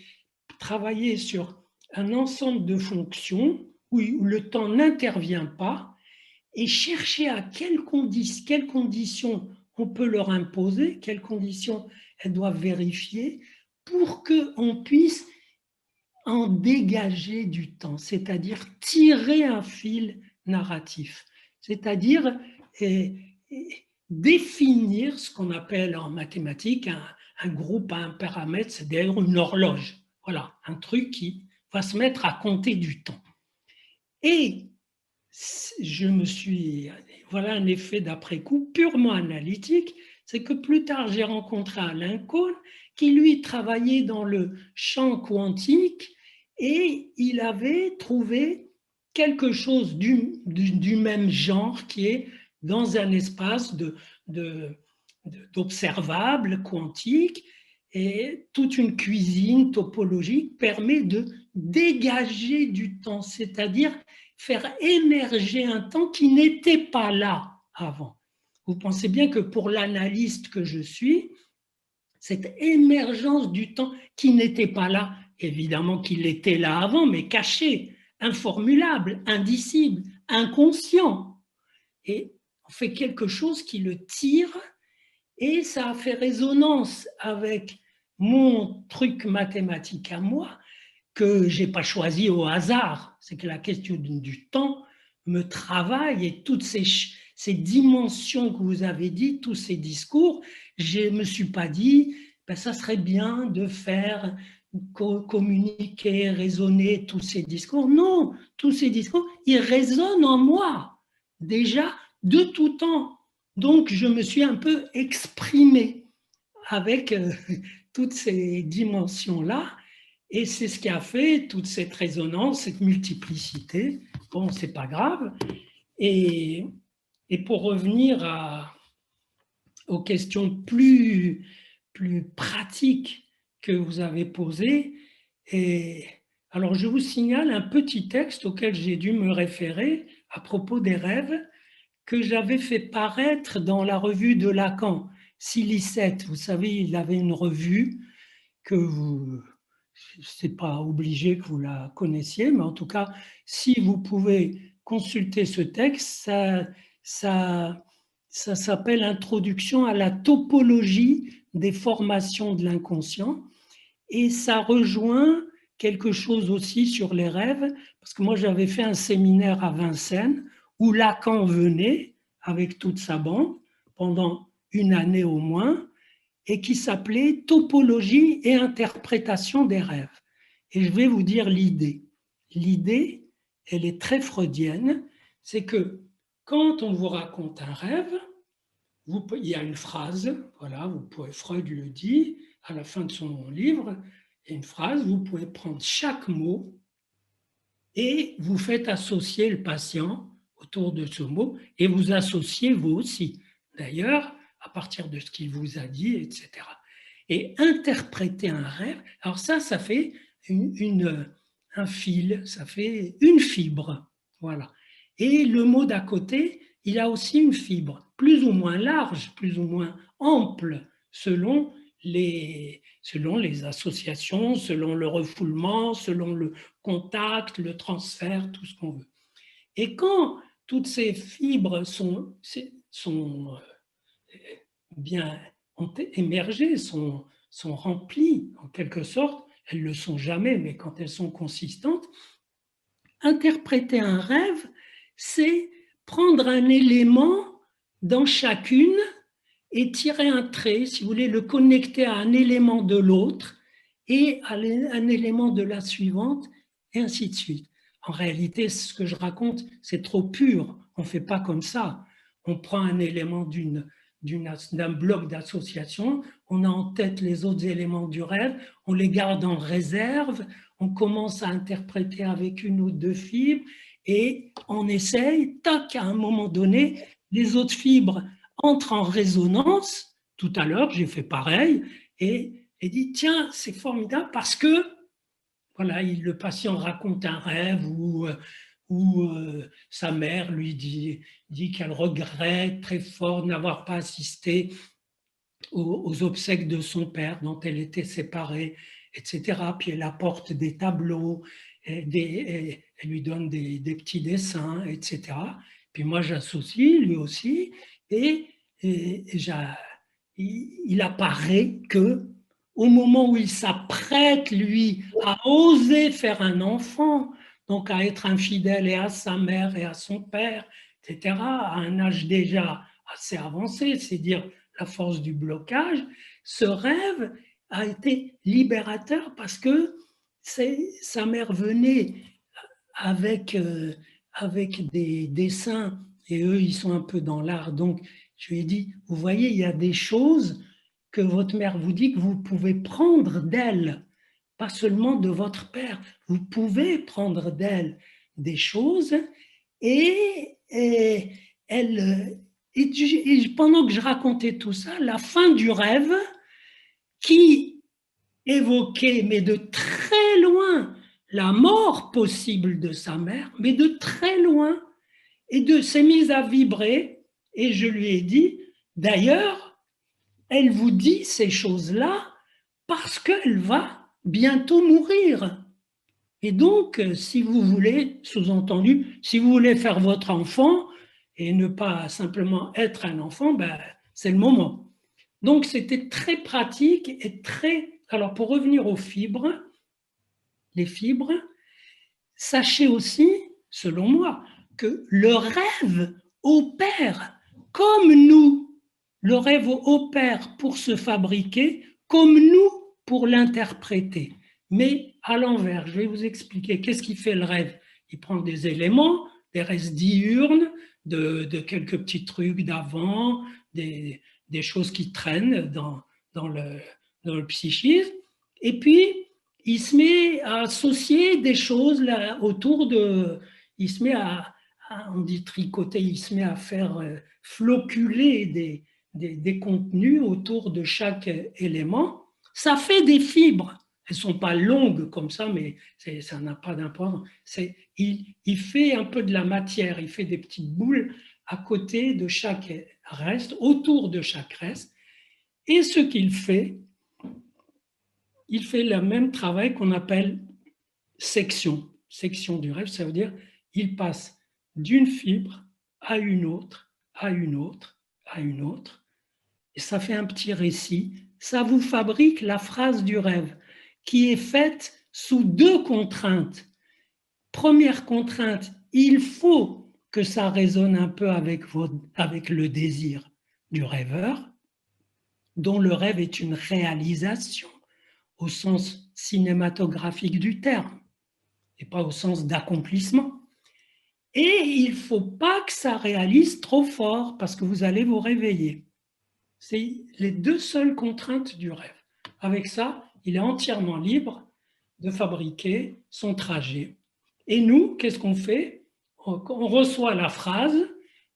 S3: travailler sur un ensemble de fonctions où le temps n'intervient pas et chercher à quelles conditions on peut leur imposer, quelles conditions elles doivent vérifier pour qu'on puisse en dégager du temps, c'est-à-dire tirer un fil narratif, c'est-à-dire définir ce qu'on appelle en mathématiques un groupe à un paramètre, c'est-à-dire une horloge. Voilà, un truc qui va se mettre à compter du temps. Et voilà un effet d'après-coup purement analytique, c'est que plus tard j'ai rencontré Alain Kohn qui lui travaillait dans le champ quantique et il avait trouvé quelque chose du même genre qui est dans un espace d'observable quantique, et toute une cuisine topologique permet de dégager du temps, c'est-à-dire faire émerger un temps qui n'était pas là avant. Vous pensez bien que pour l'analyste que je suis, cette émergence du temps qui n'était pas là, évidemment qu'il était là avant, mais caché, informulable, indicible, inconscient. Et on fait quelque chose qui le tire, et ça a fait résonance avec mon truc mathématique à moi, que je n'ai pas choisi au hasard. C'est que la question du temps me travaille, et toutes ces dimensions que vous avez dit, tous ces discours, je ne me suis pas dit, ben, ça serait bien de faire communiquer, raisonner tous ces discours. Non, tous ces discours, ils résonnent en moi, déjà de tout temps. Donc, je me suis un peu exprimé avec toutes ces dimensions-là, et c'est ce qui a fait toute cette résonance, cette multiplicité. Bon, c'est pas grave. Et pour revenir aux questions plus pratiques que vous avez posées, alors je vous signale un petit texte auquel j'ai dû me référer à propos des rêves, que j'avais fait paraître dans la revue de Lacan, Silicette. Vous savez, il avait une revue que vous, c'est pas obligé que vous la connaissiez, mais en tout cas, si vous pouvez consulter ce texte, ça s'appelle Introduction à la topologie des formations de l'inconscient, et ça rejoint quelque chose aussi sur les rêves, parce que moi j'avais fait un séminaire à Vincennes où Lacan venait avec toute sa bande pendant une année au moins, et qui s'appelait Topologie et interprétation des rêves. Et je vais vous dire l'idée. L'idée, elle est très freudienne, c'est que quand on vous raconte un rêve, il y a une phrase, voilà, Freud le dit à la fin de son livre, il y a une phrase, vous pouvez prendre chaque mot et vous faites associer le patient autour de ce mot, et vous associez vous aussi. D'ailleurs, à partir de ce qu'il vous a dit, etc. Et interpréter un rêve, alors ça fait un fil, ça fait une fibre. Voilà. Et le mot d'à côté, il a aussi une fibre, plus ou moins large, plus ou moins ample, selon les associations, selon le refoulement, selon le contact, le transfert, tout ce qu'on veut. Et quand toutes ces fibres sont bien ont émergé, sont remplies en quelque sorte, elles ne le sont jamais, mais quand elles sont consistantes, interpréter un rêve, c'est prendre un élément dans chacune et tirer un trait, si vous voulez, le connecter à un élément de l'autre et à un élément de la suivante, et ainsi de suite. En réalité, ce que je raconte, c'est trop pur. On ne fait pas comme ça. On prend un élément d'un bloc d'association, on a en tête les autres éléments du rêve, on les garde en réserve, on commence à interpréter avec une ou deux fibres, et on essaye, tac, à un moment donné, les autres fibres entrent en résonance. Tout à l'heure, j'ai fait pareil, et dit, tiens, c'est formidable parce que, voilà, le patient raconte un rêve où sa mère lui dit qu'elle regrette très fort de n'avoir pas assisté aux obsèques de son père dont elle était séparée, etc. Puis elle apporte des tableaux, elle lui donne des petits dessins, etc. Puis moi j'associe, lui aussi, et il apparaît que au moment où il s'apprête, lui, à oser faire un enfant, donc à être infidèle et à sa mère et à son père, etc., à un âge déjà assez avancé, c'est dire la force du blocage, ce rêve a été libérateur parce que sa mère venait avec des dessins, et eux, ils sont un peu dans l'art. Donc, je lui ai dit, vous voyez, il y a des choses que votre mère vous dit que vous pouvez prendre d'elle, pas seulement de votre père. Vous pouvez prendre d'elle des choses, et pendant que je racontais tout ça, la fin du rêve, qui évoquait, mais de très loin, la mort possible de sa mère, mais de très loin, et s'est mise à vibrer, et je lui ai dit, d'ailleurs, elle vous dit ces choses-là parce qu'elle va bientôt mourir. Et donc, si vous voulez, sous-entendu, si vous voulez faire votre enfant et ne pas simplement être un enfant, ben, c'est le moment. Donc, c'était très pratique et très... Alors, pour revenir aux fibres, les fibres, sachez aussi, selon moi, que le rêve opère comme nous. Le rêve opère pour se fabriquer comme nous pour l'interpréter. Mais à l'envers, je vais vous expliquer qu'est-ce qui fait le rêve. Il prend des éléments, des restes diurnes, de quelques petits trucs d'avant, des choses qui traînent dans le psychisme. Et puis, il se met à associer des choses là, autour de... Il se met on dit tricoter, il se met à faire floculer des contenus autour de chaque élément. Ça fait des fibres. Elles ne sont pas longues comme ça, mais ça n'a pas d'importance. Il fait un peu de la matière, il fait des petites boules à côté de chaque reste, autour de chaque reste. Et ce qu'il fait, il fait le même travail qu'on appelle section. Section du rêve, ça veut dire il passe d'une fibre à une autre, à une autre, à une autre. Et ça fait un petit récit. Ça vous fabrique la phrase du rêve qui est faite sous deux contraintes. Première contrainte, il faut que ça résonne un peu avec le désir du rêveur, dont le rêve est une réalisation au sens cinématographique du terme, et pas au sens d'accomplissement. Et il ne faut pas que ça réalise trop fort, parce que vous allez vous réveiller. C'est les deux seules contraintes du rêve. Avec ça, il est entièrement libre de fabriquer son trajet. Et nous, qu'est-ce qu'on fait? On reçoit la phrase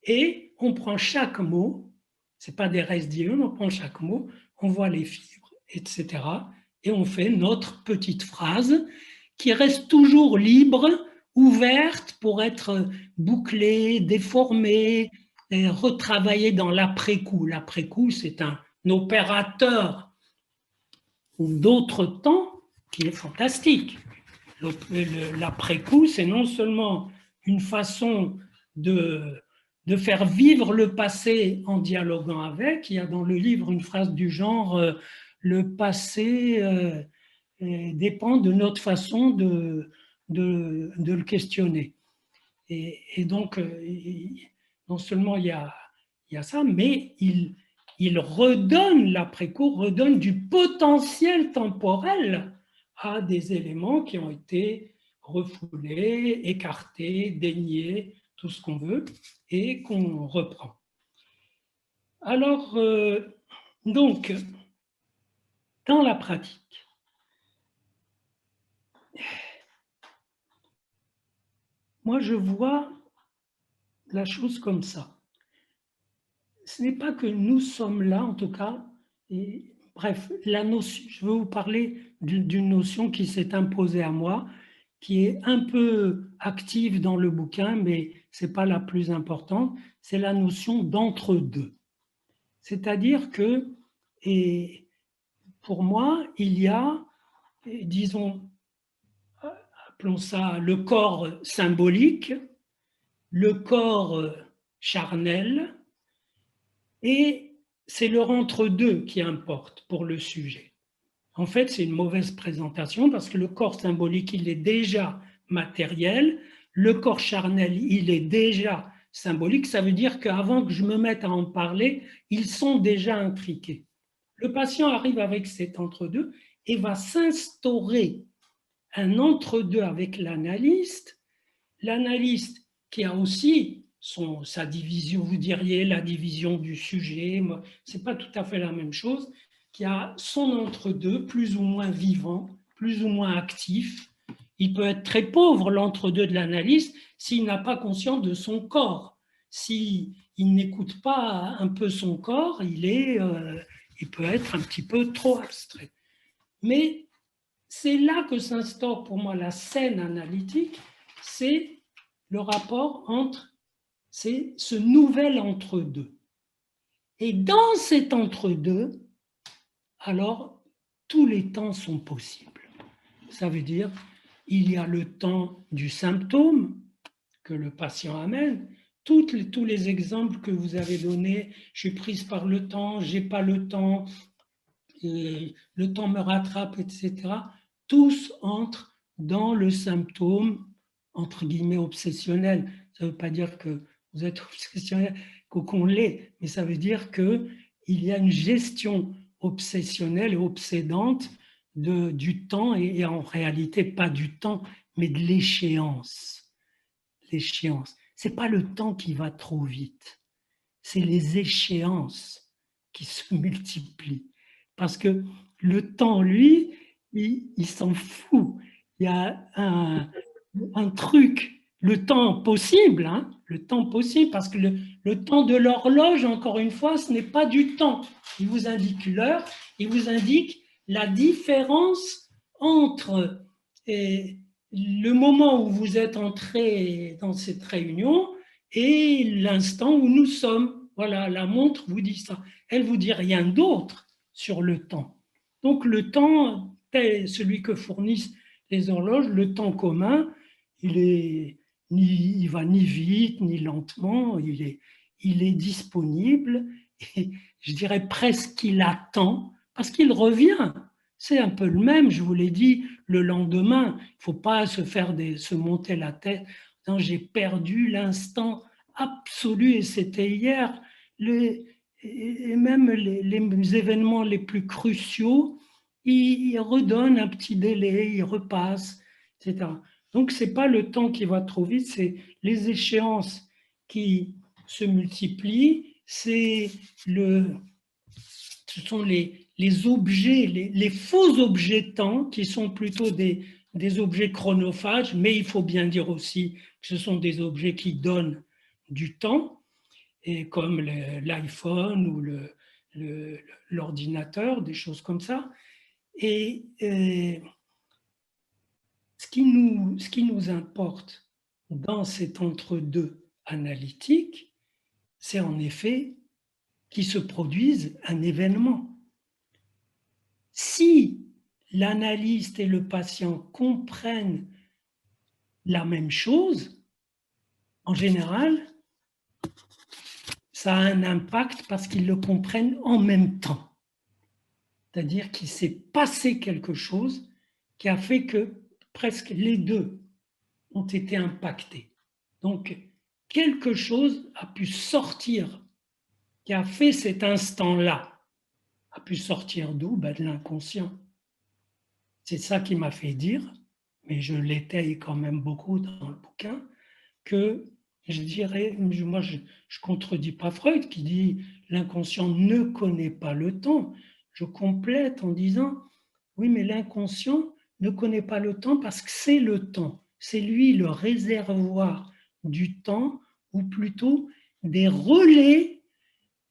S3: et on prend chaque mot, ce n'est pas des restes diurnes, on prend chaque mot, on voit les fibres, etc. Et on fait notre petite phrase qui reste toujours libre, ouverte pour être bouclée, déformée, et retravaillée dans l'après-coup. L'après-coup, c'est un opérateur d'autres temps qui est fantastique. L'après-coup, c'est non seulement une façon de faire vivre le passé en dialoguant avec. Il y a dans le livre une phrase du genre le passé dépend de notre façon de le questionner. Et donc, non seulement il y a ça, mais il redonne, l'après-coup, redonne du potentiel temporel à des éléments qui ont été refoulés, écartés, déniés, tout ce qu'on veut, et qu'on reprend. Alors, donc, dans la pratique, moi je vois la chose comme ça. Ce n'est pas que nous sommes là, en tout cas, et bref, la notion, je veux vous parler d'une notion qui s'est imposée à moi, qui est un peu active dans le bouquin, mais ce n'est pas la plus importante, c'est la notion d'entre-deux. C'est-à-dire que, et pour moi, il y a, disons, appelons ça le corps symbolique, le corps charnel, et c'est le entre-deux qui importe pour le sujet. En fait, c'est une mauvaise présentation parce que le corps symbolique, il est déjà matériel, le corps charnel, il est déjà symbolique. Ça veut dire qu'avant que je me mette à en parler, ils sont déjà intriqués. Le patient arrive avec cet entre-deux et va s'instaurer un entre-deux avec l'analyste qui a aussi sa division, vous diriez la division du sujet, ce n'est pas tout à fait la même chose, qui a son entre-deux plus ou moins vivant, plus ou moins actif. Il peut être très pauvre, l'entre-deux de l'analyste, s'il n'a pas conscience de son corps. S'il n'écoute pas un peu son corps, il peut être un petit peu trop abstrait. Mais c'est là que s'instaure pour moi la scène analytique, c'est le rapport entre ce nouvel entre-deux. Et dans cet entre-deux, alors, tous les temps sont possibles. Ça veut dire, il y a le temps du symptôme que le patient amène. Tous les exemples que vous avez donnés, je suis prise par le temps, j'ai pas le temps, le temps me rattrape, etc. Tous entrent dans le symptôme, entre guillemets, obsessionnel. Ça ne veut pas dire que vous êtes obsessionnel, qu'on l'est, mais ça veut dire qu'il y a une gestion obsessionnelle et obsédante du temps, et en réalité pas du temps, mais de l'échéance. L'échéance. Ce n'est pas le temps qui va trop vite, c'est les échéances qui se multiplient. Parce que le temps, lui, il s'en fout. Il y a un truc, le temps possible, hein, le temps possible, parce que le temps de l'horloge, encore une fois, ce n'est pas du temps. Il vous indique l'heure, il vous indique la différence entre le moment où vous êtes entré dans cette réunion et l'instant où nous sommes. Voilà, la montre vous dit ça. Elle vous dit rien d'autre sur le temps. Donc le temps, celui que fournissent les horloges, le temps commun, il va ni vite ni lentement, il est disponible et je dirais presque qu'il attend parce qu'il revient. C'est un peu le même, je vous l'ai dit, le lendemain. Il ne faut pas se monter la tête. J'ai perdu l'instant absolu et c'était hier. Et même les événements les plus cruciaux, ils redonnent un petit délai, ils repassent, etc. Donc, ce n'est pas le temps qui va trop vite, c'est les échéances qui se multiplient, ce sont les objets, les faux objets temps qui sont plutôt des objets chronophages, mais il faut bien dire aussi que ce sont des objets qui donnent du temps, et comme l'iPhone ou l'ordinateur, des choses comme ça. Et ce qui nous importe dans cet entre-deux analytique, c'est en effet qu'il se produise un événement. Si l'analyste et le patient comprennent la même chose, en général, ça a un impact parce qu'ils le comprennent en même temps. C'est-à-dire qu'il s'est passé quelque chose qui a fait que presque les deux ont été impactés. Donc, quelque chose a pu sortir, qui a fait cet instant-là, a pu sortir d'où? De l'inconscient. C'est ça qui m'a fait dire, mais je l'étaye quand même beaucoup dans le bouquin, que je dirais, moi je contredis pas Freud qui dit l'inconscient ne connaît pas le temps. Je complète en disant oui, mais l'inconscient ne connaît pas le temps parce que c'est le temps. C'est lui le réservoir du temps, ou plutôt des relais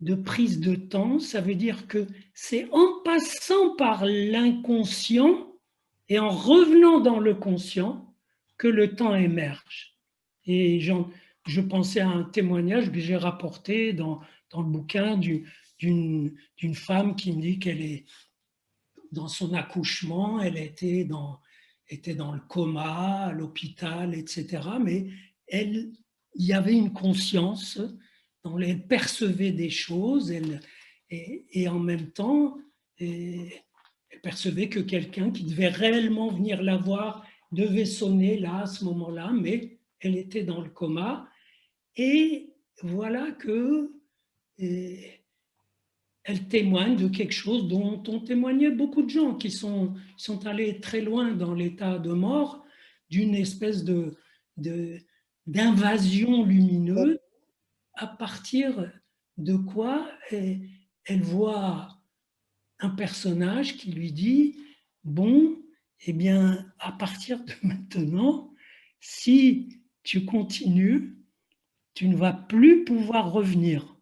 S3: de prise de temps. Ça veut dire que c'est en passant par l'inconscient et en revenant dans le conscient que le temps émerge. Et je pensais à un témoignage que j'ai rapporté dans le bouquin d'une femme qui me dit qu'elle est dans son accouchement, elle était dans le coma, à l'hôpital, etc. Mais il y avait une conscience, elle percevait des choses, et en même temps, elle percevait que quelqu'un qui devait réellement venir la voir devait sonner là, à ce moment-là, mais elle était dans le coma. Et voilà que elle témoigne de quelque chose dont ont témoigné beaucoup de gens qui sont allés très loin dans l'état de mort, d'une espèce d'invasion lumineuse, à partir de quoi elle voit un personnage qui lui dit « Bon, eh bien, à partir de maintenant, si tu continues, tu ne vas plus pouvoir revenir. »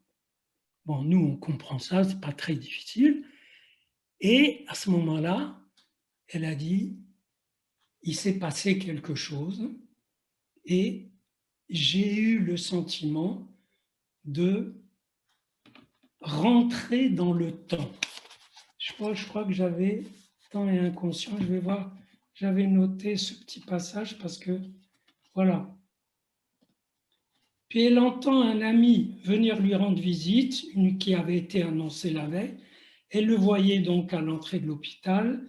S3: Bon, nous, on comprend ça, c'est pas très difficile. Et à ce moment-là, elle a dit, il s'est passé quelque chose et j'ai eu le sentiment de rentrer dans le temps. Je crois que j'avais temps et inconscient. Je vais voir, j'avais noté ce petit passage parce que, voilà. Puis elle entend un ami venir lui rendre visite, une qui avait été annoncée la veille. Elle le voyait donc à l'entrée de l'hôpital.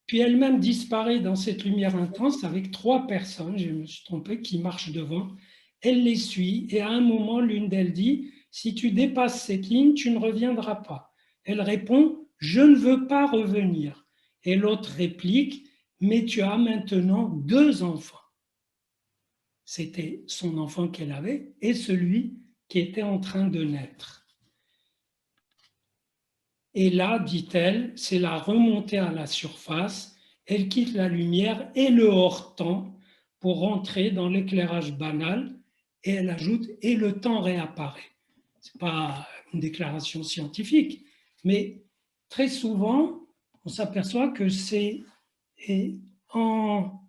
S3: Puis elle-même disparaît dans cette lumière intense avec 3 personnes, je me suis trompé, qui marchent devant. Elle les suit et à un moment, l'une d'elles dit « Si tu dépasses cette ligne, tu ne reviendras pas ». Elle répond « Je ne veux pas revenir ». Et l'autre réplique « Mais tu as maintenant 2 enfants ». C'était son enfant qu'elle avait et celui qui était en train de naître. Et là, dit-elle, c'est la remontée à la surface. Elle quitte la lumière et le hors-temps pour rentrer dans l'éclairage banal. Et elle ajoute « et le temps réapparaît ». Ce n'est pas une déclaration scientifique, mais très souvent, on s'aperçoit que c'est en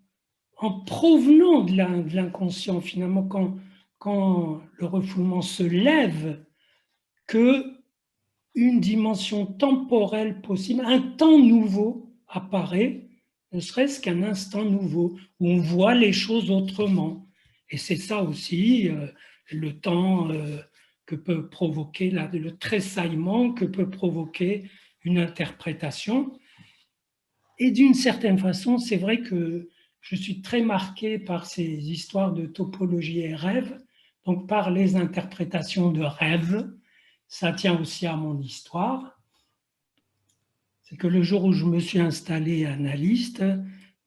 S3: provenant de l'inconscient, finalement, quand le refoulement se lève, que une dimension temporelle possible, un temps nouveau apparaît, ne serait-ce qu'un instant nouveau, où on voit les choses autrement. Et c'est ça aussi le temps que peut provoquer, le tressaillement que peut provoquer une interprétation. Et d'une certaine façon, c'est vrai que je suis très marqué par ces histoires de topologie et rêve, donc par les interprétations de rêves. Ça tient aussi à mon histoire. C'est que le jour où je me suis installé analyste,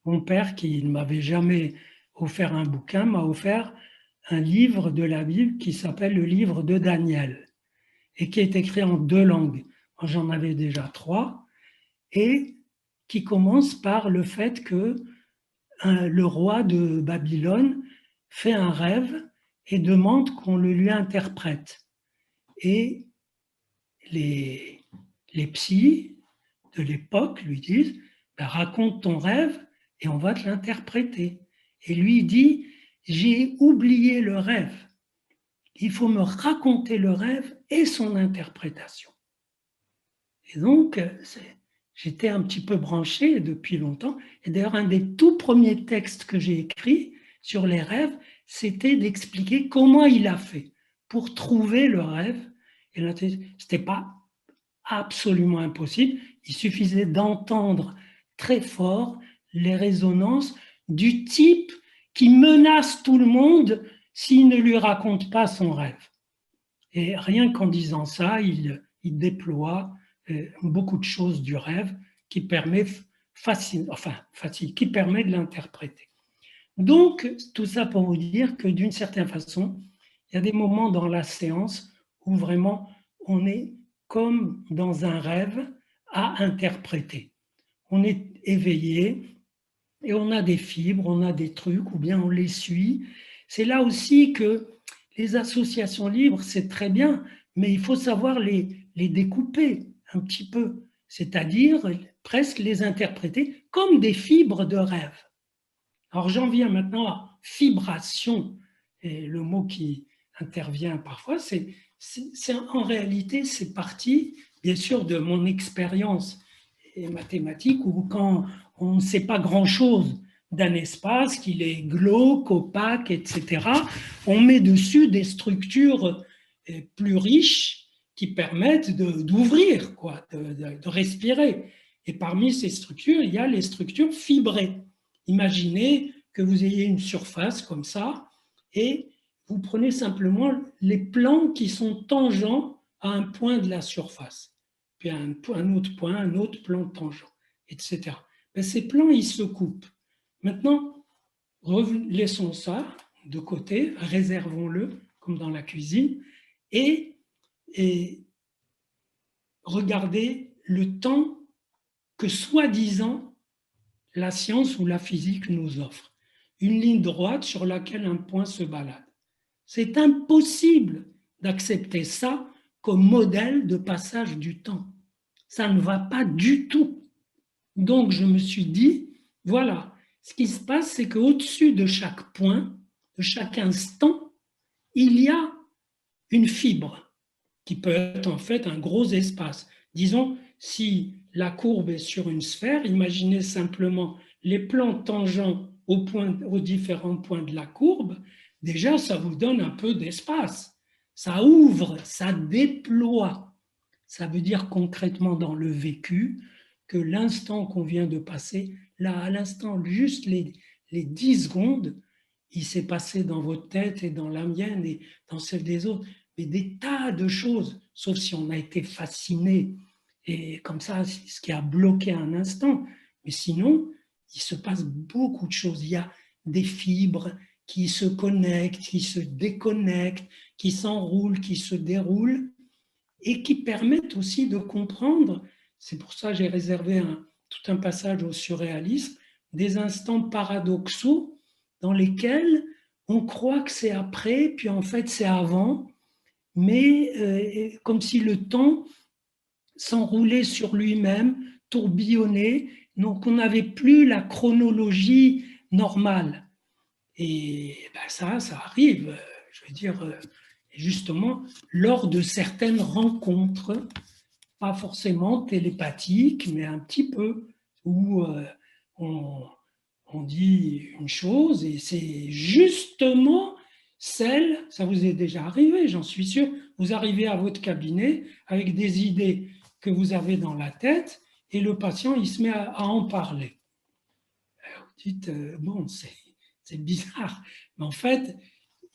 S3: mon père, qui ne m'avait jamais offert un bouquin, m'a offert un livre de la Bible qui s'appelle le livre de Daniel et qui est écrit en 2 langues. Moi, j'en avais déjà 3 et qui commence par le fait que le roi de Babylone fait un rêve et demande qu'on le lui interprète. Et les psys de l'époque lui disent ben, raconte ton rêve et on va te l'interpréter. Et lui dit j'ai oublié le rêve. Il faut me raconter le rêve et son interprétation. Et donc, j'étais un petit peu branché depuis longtemps. Et d'ailleurs, un des tout premiers textes que j'ai écrits sur les rêves, c'était d'expliquer comment il a fait pour trouver le rêve. Et là, ce n'était pas absolument impossible. Il suffisait d'entendre très fort les résonances du type qui menace tout le monde s'il ne lui raconte pas son rêve. Et rien qu'en disant ça, il déploie beaucoup de choses du rêve qui permet qui permet de l'interpréter. Donc, tout ça pour vous dire que d'une certaine façon, il y a des moments dans la séance où vraiment on est comme dans un rêve à interpréter. On est éveillé et on a des fibres, on a des trucs, ou bien on les suit. C'est là aussi que les associations libres, c'est très bien, mais il faut savoir les découper un petit peu, c'est-à-dire presque les interpréter comme des fibres de rêve. Alors j'en viens maintenant à fibration, et le mot qui intervient parfois, c'est en réalité, c'est parti, bien sûr, de mon expérience mathématique où quand on ne sait pas grand-chose d'un espace, qu'il est glauque, opaque, etc., on met dessus des structures plus riches qui permettent d'ouvrir, de respirer. Et parmi ces structures, il y a les structures fibrées. Imaginez que vous ayez une surface comme ça et vous prenez simplement les plans qui sont tangents à un point de la surface, puis un autre point, un autre plan tangent, etc. Mais ces plans, ils se coupent. Maintenant, laissons ça de côté, réservons-le, comme dans la cuisine, et regardez le temps que, soi-disant, la science ou la physique nous offre. Une ligne droite sur laquelle un point se balade. C'est impossible d'accepter ça comme modèle de passage du temps. Ça ne va pas du tout. Donc je me suis dit, voilà, ce qui se passe, c'est qu'au-dessus de chaque point, de chaque instant, il y a une fibre qui peut être en fait un gros espace. Disons, si la courbe est sur une sphère, imaginez simplement les plans tangents aux différents points de la courbe, déjà ça vous donne un peu d'espace. Ça ouvre, ça déploie. Ça veut dire concrètement dans le vécu que l'instant qu'on vient de passer, là à l'instant, juste les 10 secondes, il s'est passé dans votre tête et dans la mienne et dans celle des autres, mais des tas de choses, sauf si on a été fasciné et comme ça, c'est ce qui a bloqué un instant. Mais sinon, il se passe beaucoup de choses. Il y a des fibres qui se connectent, qui se déconnectent, qui s'enroulent, qui se déroulent et qui permettent aussi de comprendre, c'est pour ça que j'ai réservé tout un passage au surréalisme, des instants paradoxaux dans lesquels on croit que c'est après, puis en fait c'est avant, mais comme si le temps s'enroulait sur lui-même, tourbillonnait, donc on n'avait plus la chronologie normale. Et ben ça arrive, je veux dire, justement, lors de certaines rencontres, pas forcément télépathiques, mais un petit peu, où on dit une chose et c'est justement celle, ça vous est déjà arrivé, j'en suis sûr, vous arrivez à votre cabinet avec des idées que vous avez dans la tête et le patient, il se met à en parler. Alors, vous dites, bon, c'est bizarre, mais en fait,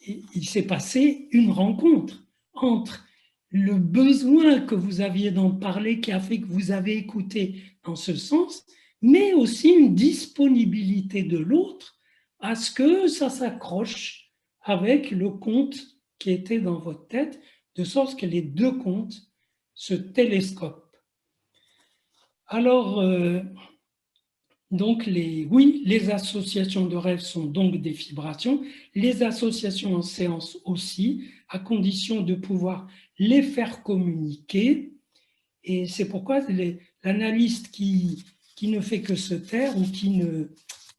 S3: il s'est passé une rencontre entre le besoin que vous aviez d'en parler qui a fait que vous avez écouté dans ce sens, mais aussi une disponibilité de l'autre à ce que ça s'accroche avec le conte qui était dans votre tête, de sorte que les deux contes se télescopent. Alors, donc, les associations de rêves sont donc des vibrations, les associations en séance aussi, à condition de pouvoir les faire communiquer. Et c'est pourquoi l'analyste qui ne fait que se taire ou qui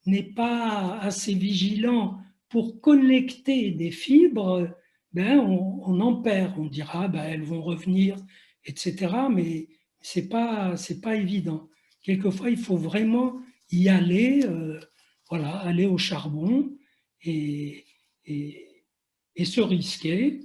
S3: n'est pas assez vigilant pour connecter des fibres, ben on en perd. On dira ben elles vont revenir, etc. Mais c'est pas évident. Quelquefois, il faut vraiment y aller, voilà, aller au charbon et se risquer.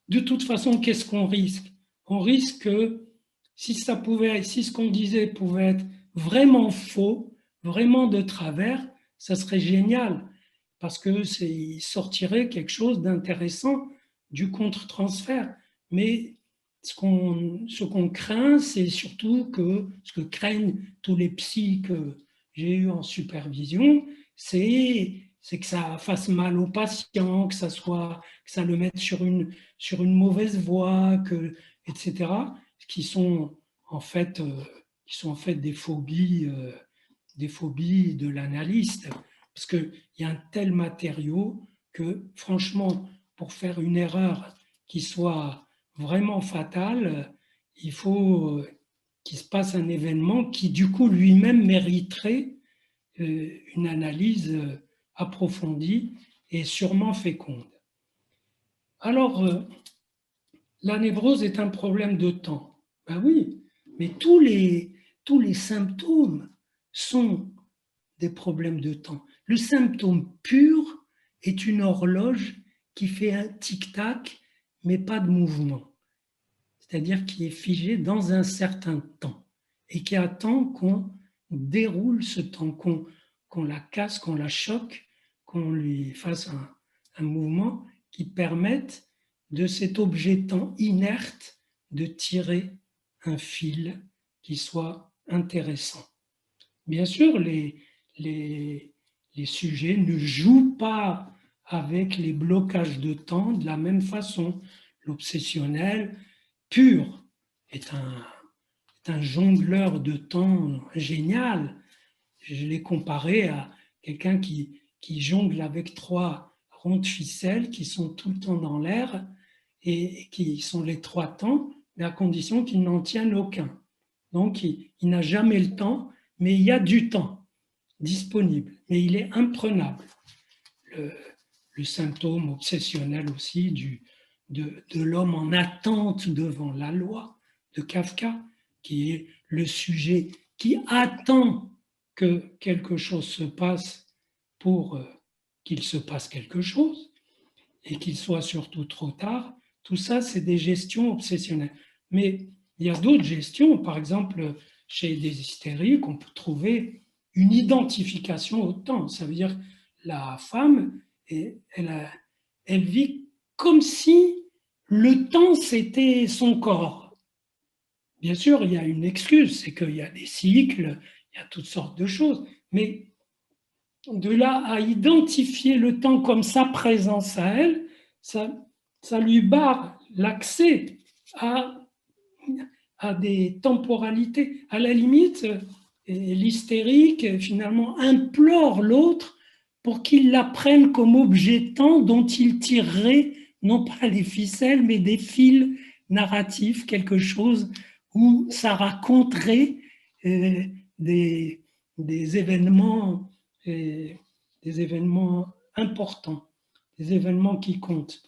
S3: De toute façon, qu'est-ce qu'on risque? On risque que si ce qu'on disait pouvait être vraiment faux, vraiment de travers, ça serait génial parce que il sortirait quelque chose d'intéressant du contre-transfert. Mais ce qu'on craint, c'est surtout que ce que craignent tous les psys que j'ai eu en supervision, c'est que ça fasse mal au patient, que ça le mette sur une mauvaise voie, etc. Qui sont en fait des phobies de l'analyste, parce qu'il y a un tel matériau que franchement, pour faire une erreur qui soit vraiment fatale, il faut qu'il se passe un événement qui du coup lui-même mériterait une analyse approfondie et sûrement féconde. Alors, la névrose est un problème de temps. Ben oui, mais tous les symptômes sont des problèmes de temps. Le symptôme pur est une horloge qui fait un tic-tac, mais pas de mouvement. C'est-à-dire qui est figée dans un certain temps et qui attend qu'on déroule ce temps, qu'on la casse, qu'on la choque, qu'on lui fasse un mouvement qui permette de cet objet-temps inerte de tirer un fil qui soit intéressant. Bien sûr, les sujets ne jouent pas avec les blocages de temps de la même façon. L'obsessionnel pur est un jongleur de temps génial. Je l'ai comparé à quelqu'un qui jongle avec 3 ronds de ficelle qui sont tout le temps dans l'air et qui sont les 3 temps, mais à condition qu'il n'en tienne aucun. Donc, il n'a jamais le temps, mais il y a du temps disponible, mais il est imprenable. Le symptôme obsessionnel aussi de l'homme en attente devant la loi de Kafka, qui est le sujet qui attend que quelque chose se passe pour qu'il se passe quelque chose et qu'il soit surtout trop tard. Tout ça, c'est des gestions obsessionnelles. Mais il y a d'autres gestions, par exemple, chez des hystériques, on peut trouver une identification au temps. Ça veut dire la femme, elle vit comme si le temps, c'était son corps. Bien sûr, il y a une excuse, c'est qu'il y a des cycles, il y a toutes sortes de choses, mais de là à identifier le temps comme sa présence à elle, ça lui barre l'accès à des temporalités. À la limite, l'hystérique, finalement, implore l'autre pour qu'il la prenne comme objet temps dont il tirerait non pas les ficelles, mais des fils narratifs, quelque chose où ça raconterait des événements, des événements importants, des événements qui comptent.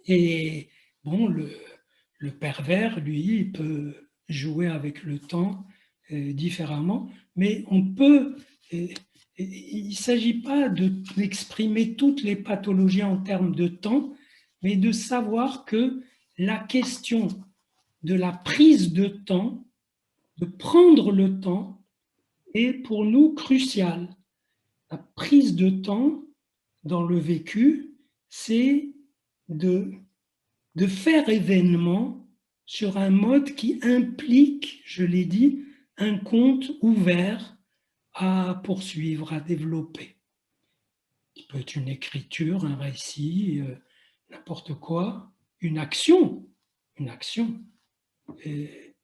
S3: Et bon, le pervers, lui, il peut jouer avec le temps différemment, mais on peut. Il ne s'agit pas d'exprimer toutes les pathologies en termes de temps, mais de savoir que la question de la prise de temps, de prendre le temps, est pour nous cruciale. La prise de temps dans le vécu, c'est de faire événement sur un mode qui implique, je l'ai dit, un compte ouvert à poursuivre, à développer. Il peut être une écriture, un récit, n'importe quoi, une action. Une action. Et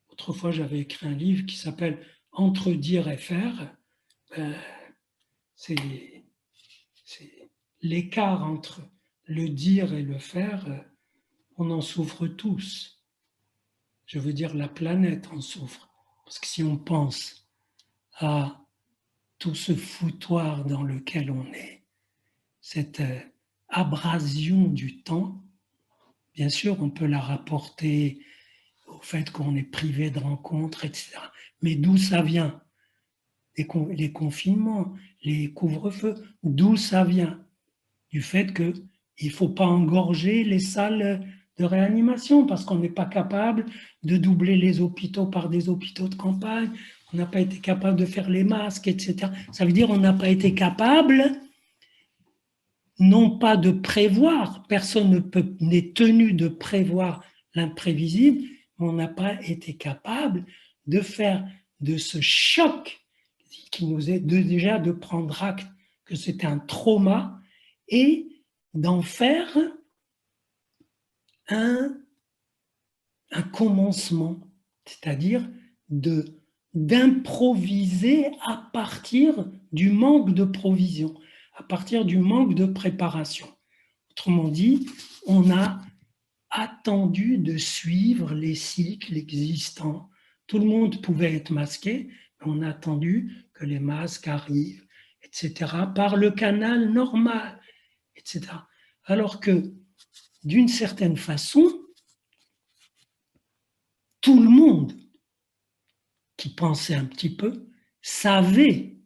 S3: autrefois, j'avais écrit un livre qui s'appelle « Entre dire et faire ». C'est l'écart entre le dire et le faire, on en souffre tous. Je veux dire, la planète en souffre. Parce que si on pense à tout ce foutoir dans lequel on est, cette abrasion du temps, bien sûr, on peut la rapporter au fait qu'on est privé de rencontres, etc. Mais d'où ça vient? Les confinements, les couvre-feux, d'où ça vient? Du fait qu'il ne faut pas engorger les salles de réanimation parce qu'on n'est pas capable de doubler les hôpitaux par des hôpitaux de campagne, on n'a pas été capable de faire les masques, etc. Ça veut dire qu'on n'a pas été capable, non pas de prévoir, personne n'est tenu de prévoir l'imprévisible, mais on n'a pas été capable de faire de ce choc qui nous est déjà de prendre acte que c'était un trauma et d'en faire un commencement, c'est-à-dire d'improviser à partir du manque de provision, à partir du manque de préparation. Autrement dit, on a attendu de suivre les cycles existants. Tout le monde pouvait être masqué, mais on a attendu que les masques arrivent, etc., par le canal normal, etc. Alors que, d'une certaine façon, tout le monde qui pensait un petit peu savait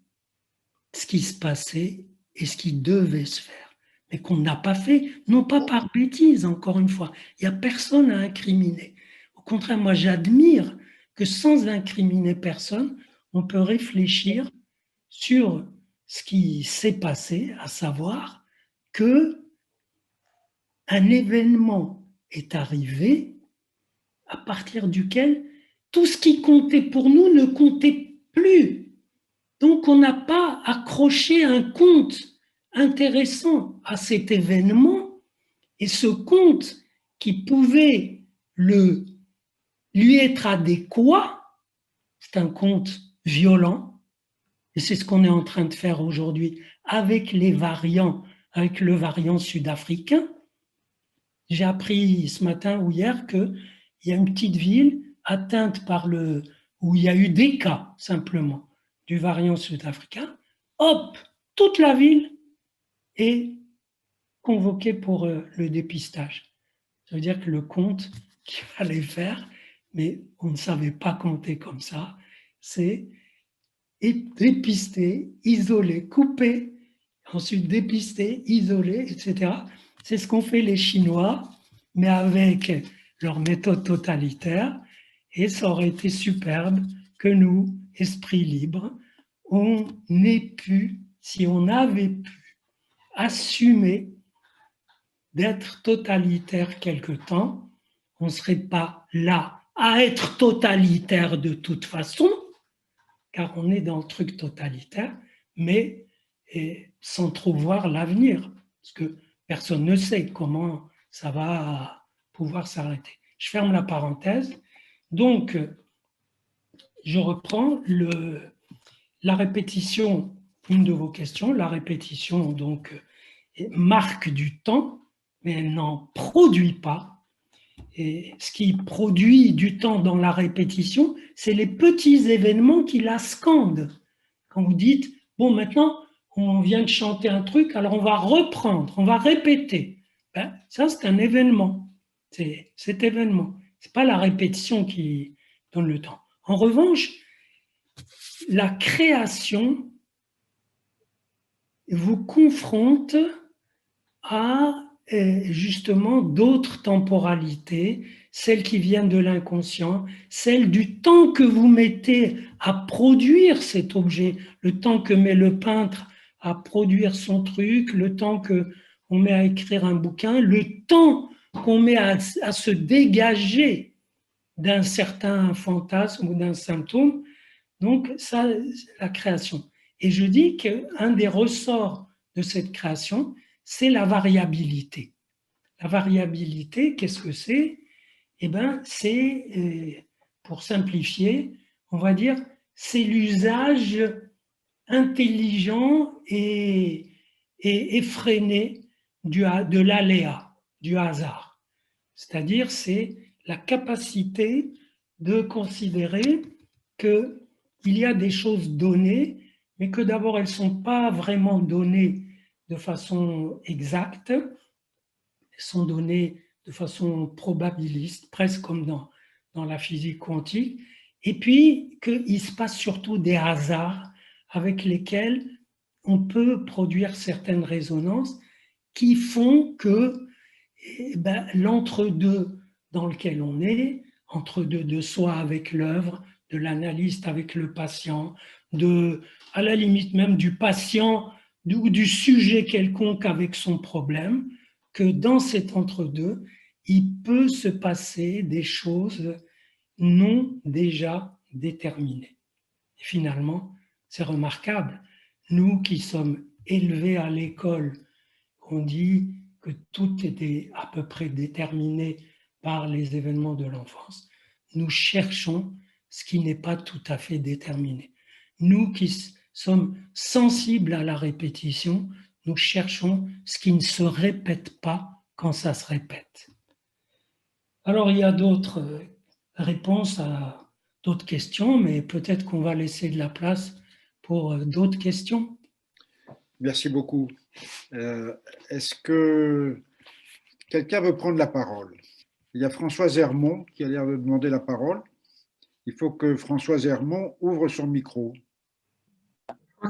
S3: ce qui se passait et ce qui devait se faire, mais qu'on n'a pas fait, non pas par bêtise, encore une fois. Il n'y a personne à incriminer. Au contraire, moi j'admire que sans incriminer personne, on peut réfléchir sur ce qui s'est passé, à savoir que un événement est arrivé à partir duquel tout ce qui comptait pour nous ne comptait plus. Donc on n'a pas accroché un compte intéressant à cet événement, et ce compte qui pouvait lui être adéquat, c'est un compte violent, et c'est ce qu'on est en train de faire aujourd'hui avec les variants, avec le variant sud-africain. J'ai appris ce matin ou hier qu'il y a une petite ville atteinte où il y a eu des cas simplement du variant sud-africain. Hop, toute la ville est convoquée pour le dépistage. Ça veut dire que le compte qu'il fallait faire, mais on ne savait pas compter comme ça, c'est dépister, isoler, couper, ensuite dépister, isoler, etc. C'est ce qu'ont fait les Chinois, mais avec leur méthode totalitaire, et ça aurait été superbe que nous, esprits libres, on ait pu, si on avait pu, assumer d'être totalitaire quelque temps, on ne serait pas là à être totalitaire de toute façon, car on est dans le truc totalitaire, mais sans trop voir l'avenir, parce que personne ne sait comment ça va pouvoir s'arrêter. Je ferme la parenthèse. Donc, je reprends la répétition, une de vos questions, la répétition donc marque du temps, mais elle n'en produit pas. Et ce qui produit du temps dans la répétition, c'est les petits événements qui la scandent. Quand vous dites, bon, maintenant, on vient de chanter un truc, alors on va reprendre, on va répéter. Ben, ça, c'est un événement. C'est cet événement. Ce n'est pas la répétition qui donne le temps. En revanche, la création vous confronte à justement d'autres temporalités, celles qui viennent de l'inconscient, celles du temps que vous mettez à produire cet objet, le temps que met le peintre à produire son truc, le temps qu'on met à écrire un bouquin, le temps qu'on met à se dégager d'un certain fantasme ou d'un symptôme. Donc, ça, la création. Et je dis qu'un des ressorts de cette création, c'est la variabilité. La variabilité, qu'est-ce que c'est? Eh bien, c'est, pour simplifier, on va dire, c'est l'usage intelligent et effréné de l'aléa, du hasard. C'est-à-dire, c'est la capacité de considérer qu'il y a des choses données, mais que d'abord, elles ne sont pas vraiment données de façon exacte, elles sont données de façon probabiliste, presque comme dans la physique quantique, et puis qu'il se passe surtout des hasards avec lesquels on peut produire certaines résonances qui font que l'entre-deux dans lequel on est, entre-deux de soi avec l'œuvre, de l'analyste avec le patient, à la limite même du patient ou du sujet quelconque avec son problème, que dans cet entre-deux, il peut se passer des choses non déjà déterminées. Et finalement, c'est remarquable. Nous qui sommes élevés à l'école, on dit que tout était à peu près déterminé par les événements de l'enfance. Nous cherchons ce qui n'est pas tout à fait déterminé. Nous qui sommes sensibles à la répétition, nous cherchons ce qui ne se répète pas quand ça se répète. Alors, il y a d'autres réponses à d'autres questions, mais peut-être qu'on va laisser de la place pour d'autres questions.
S4: Merci beaucoup. Est-ce que quelqu'un veut prendre la parole? Il y a Françoise Hermont qui a l'air de demander la parole. Il faut que Françoise Hermont ouvre son micro.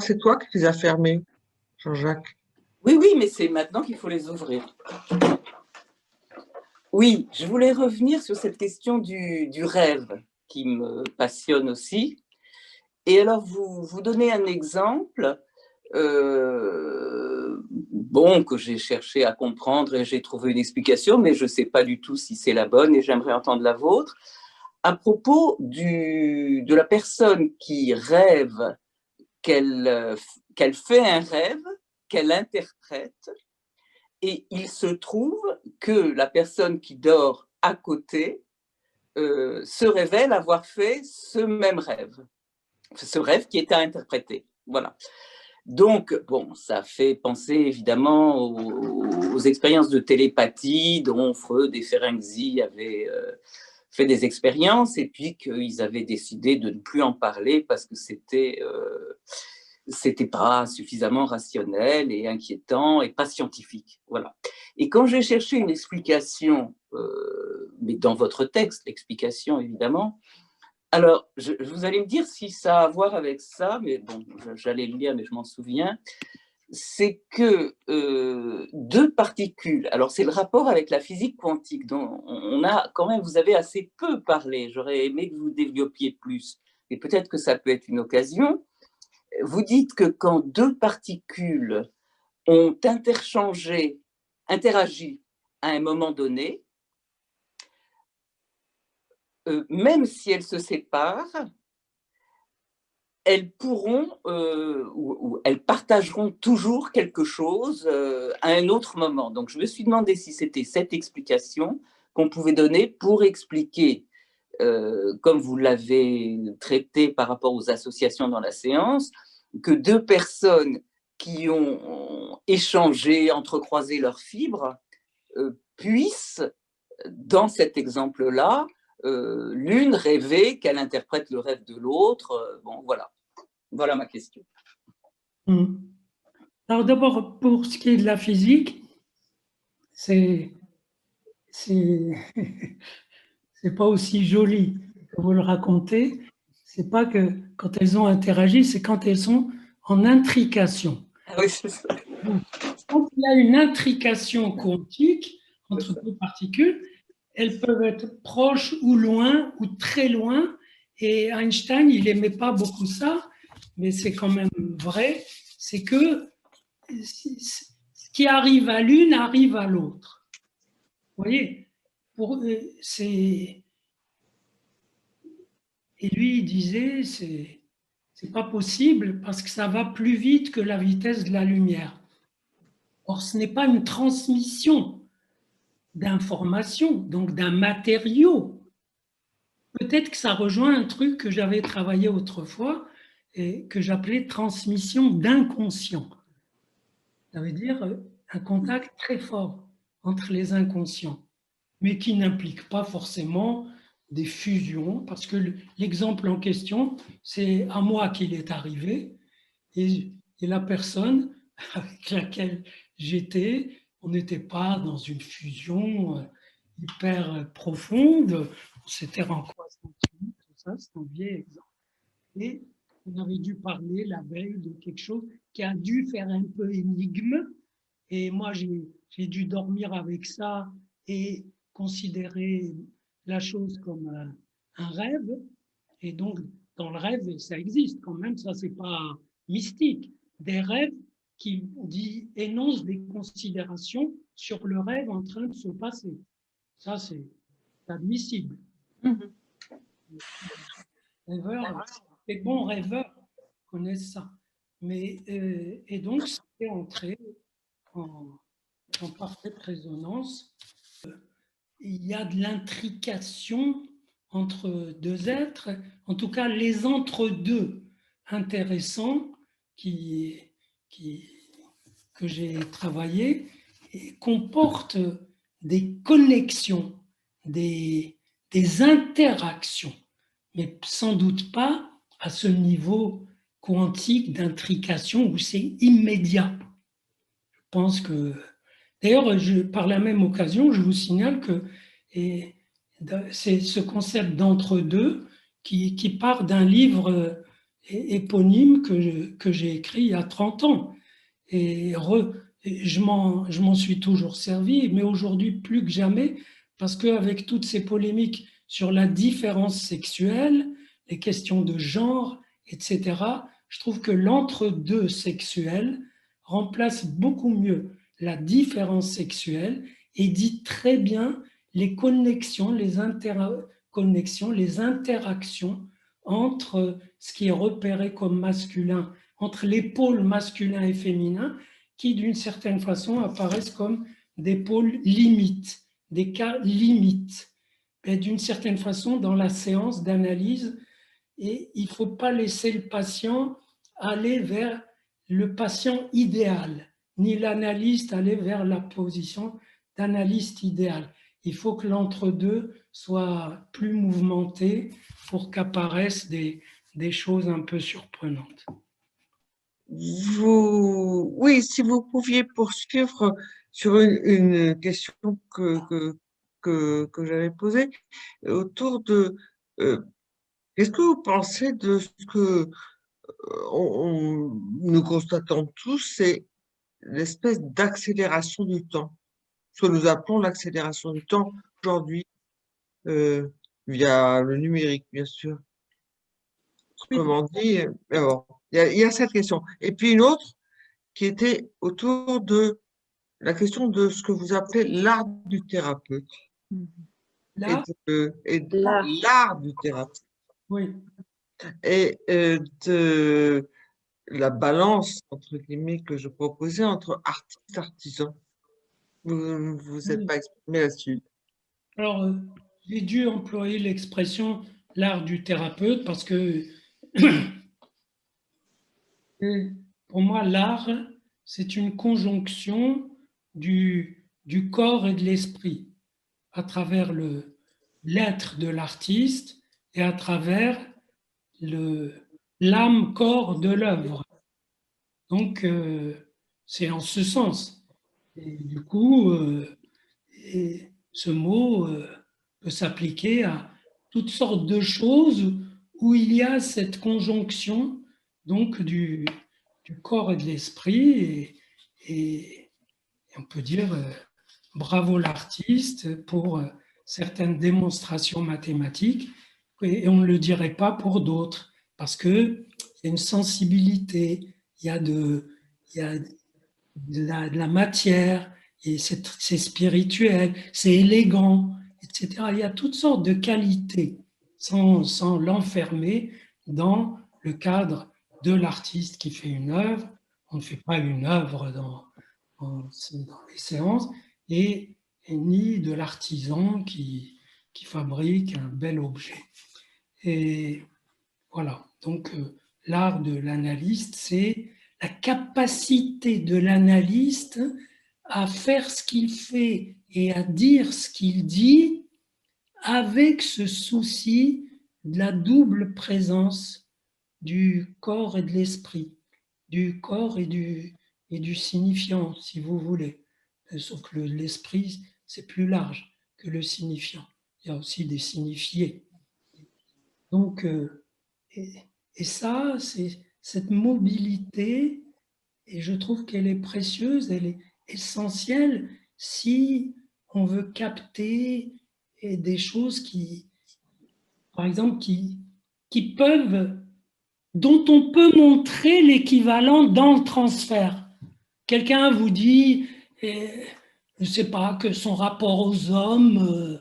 S2: C'est toi qui les as fermés, Jean-Jacques.
S5: Oui, oui, mais c'est maintenant qu'il faut les ouvrir. Oui, je voulais revenir sur cette question du rêve qui me passionne aussi. Et alors, vous donnez un exemple que j'ai cherché à comprendre et j'ai trouvé une explication, mais je ne sais pas du tout si c'est la bonne et j'aimerais entendre la vôtre. À propos de la personne qui rêve, qu'elle fait un rêve, qu'elle interprète, et il se trouve que la personne qui dort à côté se révèle avoir fait ce même rêve, ce rêve qui était interprété. Voilà. Donc, bon, ça fait penser évidemment aux expériences de télépathie dont Freud et Ferenczi avaient fait des expériences et puis qu'ils avaient décidé de ne plus en parler parce que c'était c'était pas suffisamment rationnel et inquiétant et pas scientifique. Voilà. Et quand j'ai cherché une explication, mais dans votre texte, l'explication évidemment, alors vous allez me dire si ça a à voir avec ça, mais bon, j'allais le lire, mais je m'en souviens. C'est que deux particules, alors c'est le rapport avec la physique quantique dont on a quand même, vous avez assez peu parlé, j'aurais aimé que vous développiez plus, et peut-être que ça peut être une occasion. Vous dites que quand deux particules ont interagi à un moment donné, même si elles se séparent, elles pourront ou elles partageront toujours quelque chose à un autre moment. Donc, je me suis demandé si c'était cette explication qu'on pouvait donner pour expliquer, comme vous l'avez traité par rapport aux associations dans la séance, que deux personnes qui ont échangé, entrecroisé leurs fibres, puissent, dans cet exemple-là, l'une rêver qu'elle interprète le rêve de l'autre. Bon, voilà. Voilà ma question.
S3: Alors d'abord, pour ce qui est de la physique, c'est pas aussi joli que vous le racontez. C'est pas que quand elles ont interagi, c'est quand elles sont en intrication.
S5: Oui, c'est ça.
S3: Quand il y a une intrication quantique entre deux particules, elles peuvent être proches ou loin ou très loin. Et Einstein, il n'aimait pas beaucoup ça, mais c'est quand même vrai, c'est que ce qui arrive à l'une arrive à l'autre. Vous voyez, et lui, il disait, c'est pas possible parce que ça va plus vite que la vitesse de la lumière. Or, ce n'est pas une transmission d'informations, donc d'un matériau. Peut-être que ça rejoint un truc que j'avais travaillé autrefois et que j'appelais transmission d'inconscient. Ça veut dire un contact très fort entre les inconscients, mais qui n'implique pas forcément des fusions, parce que l'exemple en question, c'est à moi qu'il est arrivé, et la personne avec laquelle j'étais, on n'était pas dans une fusion hyper profonde, on s'était rencontrés, tout ça, c'est un vieil exemple. Et on avait dû parler la veille de quelque chose qui a dû faire un peu énigme, et moi j'ai dû dormir avec ça et considérer la chose comme un rêve, et donc dans le rêve, ça existe quand même, ça c'est pas mystique, des rêves qui énoncent des considérations sur le rêve en train de se passer. Ça, c'est admissible. Les bons rêveurs connaissent ça. Mais, et donc, ça fait entrer en parfaite résonance. Il y a de l'intrication entre deux êtres, en tout cas les entre-deux intéressants que j'ai travaillé et comportent des connexions, des interactions, mais sans doute pas à ce niveau quantique d'intrication où c'est immédiat. Je pense que... D'ailleurs, par la même occasion, je vous signale que c'est ce concept d'entre-deux qui part d'un livre éponyme que j'ai écrit il y a 30 ans. Et je m'en suis toujours servi, mais aujourd'hui plus que jamais, parce qu'avec toutes ces polémiques sur la différence sexuelle, les questions de genre, etc., je trouve que l'entre-deux sexuel remplace beaucoup mieux la différence sexuelle et dit très bien les connexions, les interconnexions, les interactions entre ce qui est repéré comme masculin, entre les pôles masculins et féminins, qui d'une certaine façon apparaissent comme des pôles limites, des cas limites. Et d'une certaine façon, dans la séance d'analyse, et il ne faut pas laisser le patient aller vers le patient idéal, ni l'analyste aller vers la position d'analyste idéal. Il faut que l'entre-deux soit plus mouvementé pour qu'apparaissent des choses un peu surprenantes.
S2: Oui, si vous pouviez poursuivre sur une question que j'avais posée autour de qu'est-ce que vous pensez de ce que nous constatons tous, c'est l'espèce d'accélération du temps, ce que nous appelons l'accélération du temps aujourd'hui, via le numérique, bien sûr. Autrement dit, mais bon, il y a cette question. Et puis une autre qui était autour de la question de ce que vous appelez l'art du thérapeute
S3: Là,
S2: et de
S1: Là,
S2: l'art du thérapeute
S3: oui.
S2: et de la balance, entre guillemets, que je proposais entre artiste et artisan. Vous ne vous êtes
S3: Oui.
S2: pas exprimé là-dessus.
S3: Alors, j'ai dû employer l'expression l'art du thérapeute parce que pour moi, l'art, c'est une conjonction du corps et de l'esprit à travers l'être de l'artiste et à travers l'âme-corps de l'œuvre. Donc, c'est en ce sens. Et du coup, et ce mot peut s'appliquer à toutes sortes de choses où il y a cette conjonction donc du corps et de l'esprit et on peut dire bravo l'artiste pour certaines démonstrations mathématiques et on ne le dirait pas pour d'autres parce que il y a une sensibilité, il y a il y a de la matière, et c'est spirituel, c'est élégant, etc. Il y a toutes sortes de qualités sans l'enfermer dans le cadre de l'artiste qui fait une œuvre. On ne fait pas une œuvre dans les séances, et ni de l'artisan qui fabrique un bel objet. Et voilà, donc l'art de l'analyste, c'est la capacité de l'analyste à faire ce qu'il fait et à dire ce qu'il dit avec ce souci de la double présence du corps et de l'esprit, du corps et du signifiant, si vous voulez. Sauf que l'esprit, c'est plus large que le signifiant. Il y a aussi des signifiés. Donc, et, et ça, c'est cette mobilité, et je trouve qu'elle est précieuse, elle est essentielle si on veut capter des choses qui, par exemple, qui peuvent, dont on peut montrer l'équivalent dans le transfert. Quelqu'un vous dit, je ne sais pas, que son rapport aux hommes,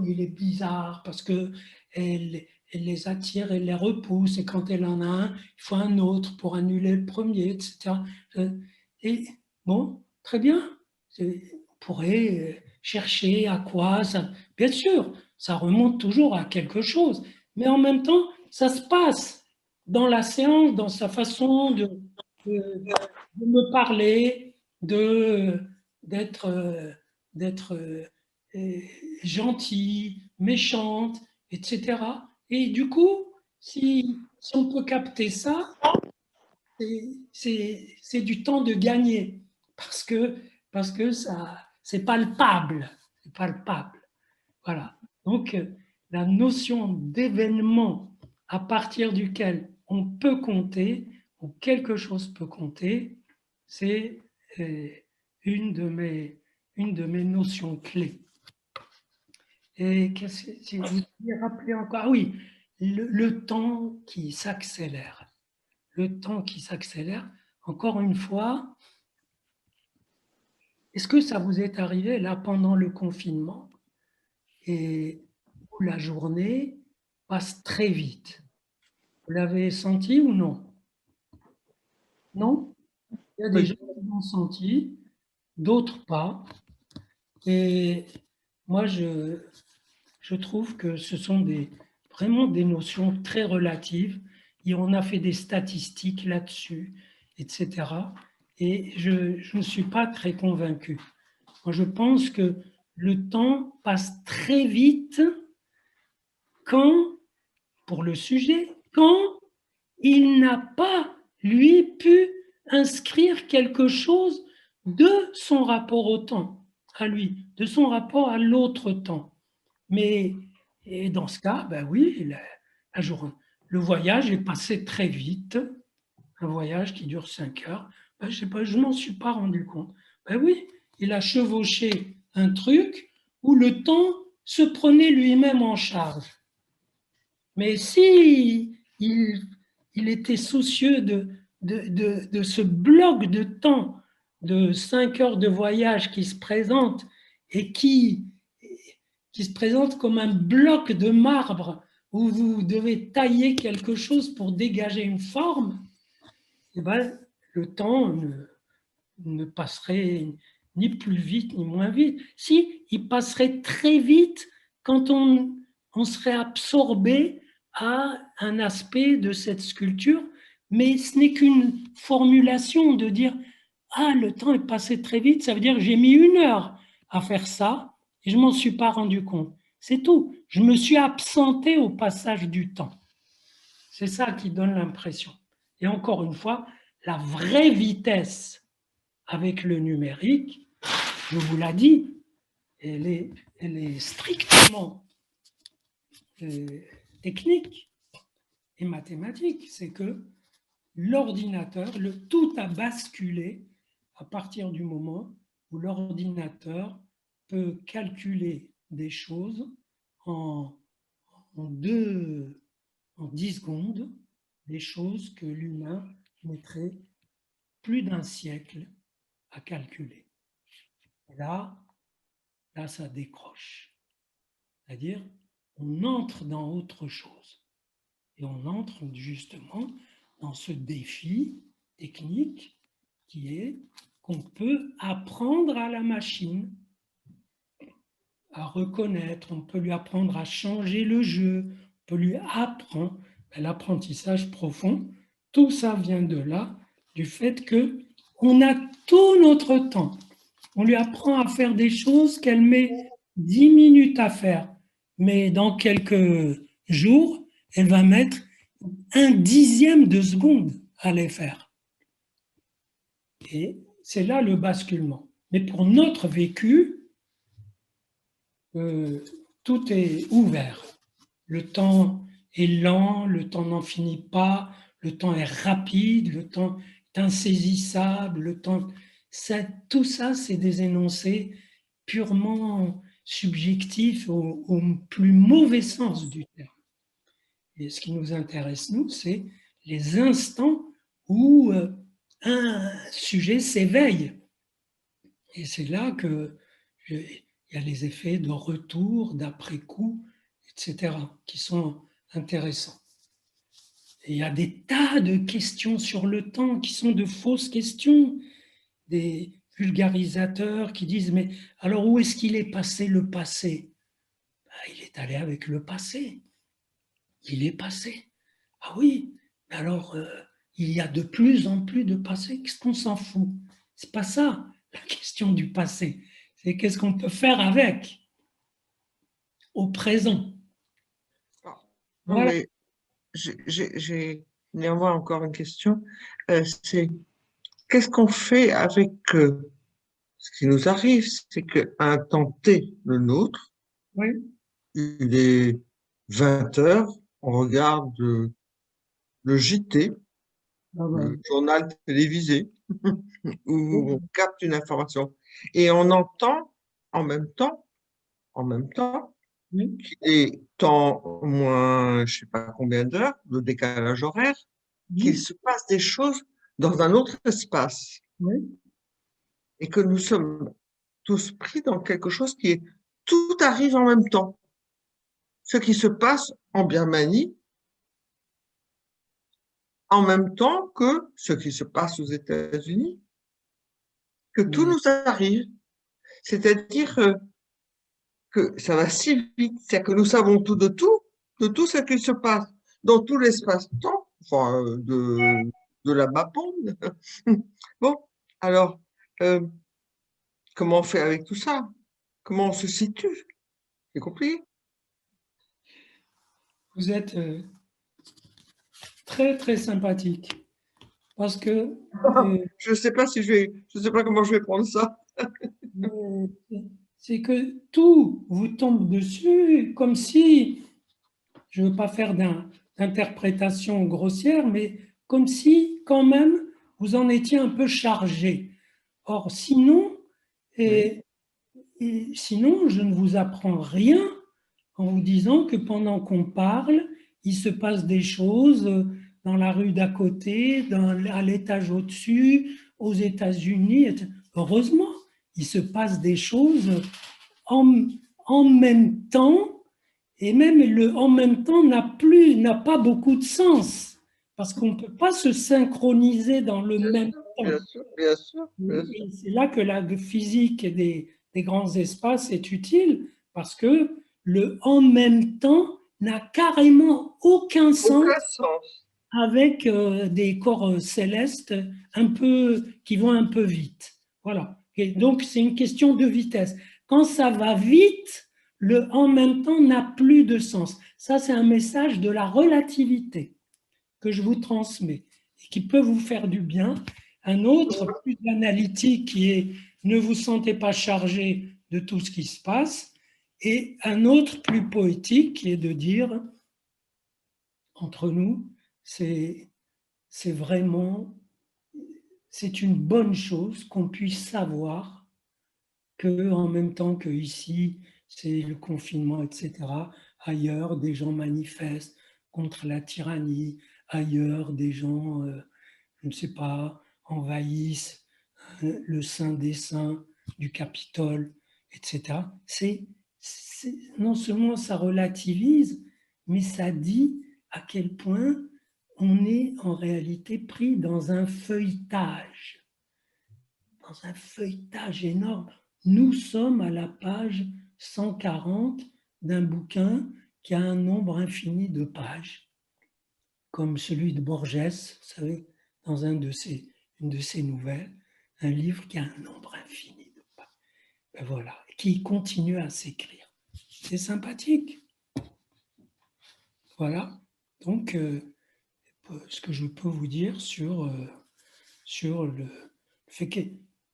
S3: il est bizarre parce que elle les attire, elle les repousse, et quand elle en a un, il faut un autre pour annuler le premier, etc. Et bon, très bien, on pourrait chercher à quoi ça. Bien sûr, ça remonte toujours à quelque chose, mais en même temps, ça se passe dans la séance, dans sa façon de me parler, d'être gentille, méchante, etc. Et du coup, si on peut capter ça, c'est du temps de gagner parce que ça, c'est palpable. C'est palpable. Voilà. Donc, la notion d'événement à partir duquel on peut compter, ou quelque chose peut compter, c'est une de mes notions clés. Et qu'est-ce que si vous pouvez rappeler encore? Ah oui, le temps qui s'accélère. Le temps qui s'accélère. Encore une fois, est-ce que ça vous est arrivé là pendant le confinement et où la journée passe très vite? Vous l'avez senti ou non? Non? Il y a des gens qui l'ont senti, d'autres pas. Et moi, je trouve que ce sont vraiment des notions très relatives. Et on a fait des statistiques là-dessus, etc. Et je ne suis pas très convaincu. Moi, je pense que le temps passe très vite quand, pour le sujet, quand il n'a pas lui, pu inscrire quelque chose de son rapport au temps, à lui, de son rapport à l'autre temps. Mais et dans ce cas, ben oui, le voyage est passé très vite, un voyage qui dure 5 heures. Ben, je sais pas, je m'en suis pas rendu compte. Ben oui, il a chevauché un truc où le temps se prenait lui-même en charge. Mais si il était soucieux de ce bloc de temps de 5 heures de voyage qui se présente et qui se présente comme un bloc de marbre où vous devez tailler quelque chose pour dégager une forme, eh ben, le temps ne passerait ni plus vite ni moins vite. Si, il passerait très vite quand on serait absorbé à un aspect de cette sculpture, mais ce n'est qu'une formulation de dire « Ah, le temps est passé très vite », ça veut dire que j'ai mis 1 heure à faire ça et je ne m'en suis pas rendu compte. C'est tout. Je me suis absenté au passage du temps. C'est ça qui donne l'impression. Et encore une fois, la vraie vitesse avec le numérique, je vous l'ai dit, elle est strictement technique et mathématique. C'est que l'ordinateur, tout a basculé à partir du moment où l'ordinateur peut calculer des choses en 10 secondes, des choses que l'humain mettrait plus d'un siècle à calculer. Et là, ça décroche. C'est-à-dire, on entre dans autre chose. Et on entre justement dans ce défi technique qui est qu'on peut apprendre à la machine à reconnaître, on peut lui apprendre à changer le jeu, on peut lui apprendre l'apprentissage profond. Tout ça vient de là, du fait que on a tout notre temps. On lui apprend à faire des choses qu'elle met 10 minutes à faire, mais dans quelques jours, elle va mettre 1/10 de seconde à les faire. Et c'est là le basculement. Mais pour notre vécu, tout est ouvert. Le temps est lent, le temps n'en finit pas, le temps est rapide, le temps est insaisissable, le temps... tout ça, c'est des énoncés purement subjectifs au plus mauvais sens du terme. Et ce qui nous intéresse, nous, c'est les instants où un sujet s'éveille. Et c'est là que il y a les effets de retour, d'après-coup, etc., qui sont intéressants. Et il y a des tas de questions sur le temps qui sont de fausses questions, des vulgarisateurs qui disent « Mais alors où est-ce qu'il est passé le passé ?» Il est allé avec le passé. Il est passé. Ah oui, mais alors il y a de plus en plus de passé. Qu'est-ce qu'on s'en fout? C'est pas ça la question du passé. C'est qu'est-ce qu'on peut faire avec au présent.
S2: Voilà. Mais j'ai néanmoins encore une question. C'est qu'est-ce qu'on fait avec ce qui nous arrive? C'est qu'à un temps T, le nôtre,
S3: oui.
S2: Il est 20 heures, on regarde le JT, le journal télévisé, où on capte une information. Et on entend en même temps qu'il est temps moins, je ne sais pas combien d'heures, le décalage horaire, qu'il se passe des choses dans un autre espace. Et que nous sommes tous pris dans quelque chose qui est tout arrive en même temps. Ce qui se passe en Birmanie, en même temps que ce qui se passe aux États-Unis, que tout nous arrive. C'est-à-dire que ça va si vite, c'est que nous savons tout de tout ce qui se passe dans tout l'espace-temps, enfin, de la Maponde. Bon, alors, comment on fait avec tout ça? Comment on se situe? C'est compliqué.
S3: Vous êtes très, très sympathique. parce que
S2: Je ne sais pas je sais pas comment je vais prendre ça.
S3: euh, c'est que tout vous tombe dessus comme si, je ne veux pas faire d'interprétation grossière, mais comme si quand même vous en étiez un peu chargé. Or, sinon, et sinon, je ne vous apprends rien en vous disant que pendant qu'on parle, il se passe des choses dans la rue d'à côté, à l'étage au-dessus, aux États-Unis. Heureusement, il se passe des choses en, en même temps, et même le en même temps n'a pas beaucoup de sens, parce qu'on ne peut pas se synchroniser dans le même temps.
S2: Bien sûr, bien sûr, bien sûr.
S3: Et c'est là que la physique des grands espaces est utile, parce que le en même temps n'a carrément aucun sens
S2: Aucun sens.
S3: avec des corps célestes qui vont un peu vite. Voilà. Et donc, c'est une question de vitesse. Quand ça va vite, le en même temps n'a plus de sens. Ça, c'est un message de la relativité que je vous transmets et qui peut vous faire du bien. Un autre, plus analytique, qui est ne vous sentez pas chargé de tout ce qui se passe. Et un autre, plus poétique, qui est de dire, entre nous, c'est vraiment, c'est une bonne chose qu'on puisse savoir que en même temps que ici, c'est le confinement, etc., ailleurs, des gens manifestent contre la tyrannie, ailleurs, des gens, je ne sais pas, envahissent le saint des saints du Capitole, etc. Non seulement ça relativise, mais ça dit à quel point on est en réalité pris dans un feuilletage énorme. Nous sommes à la page 140 d'un bouquin qui a un nombre infini de pages, comme celui de Borges, vous savez, dans une de ses nouvelles, un livre qui a un nombre infini de pages. Ben voilà, qui continue à s'écrire. C'est sympathique. Voilà, donc ce que je peux vous dire sur le fait que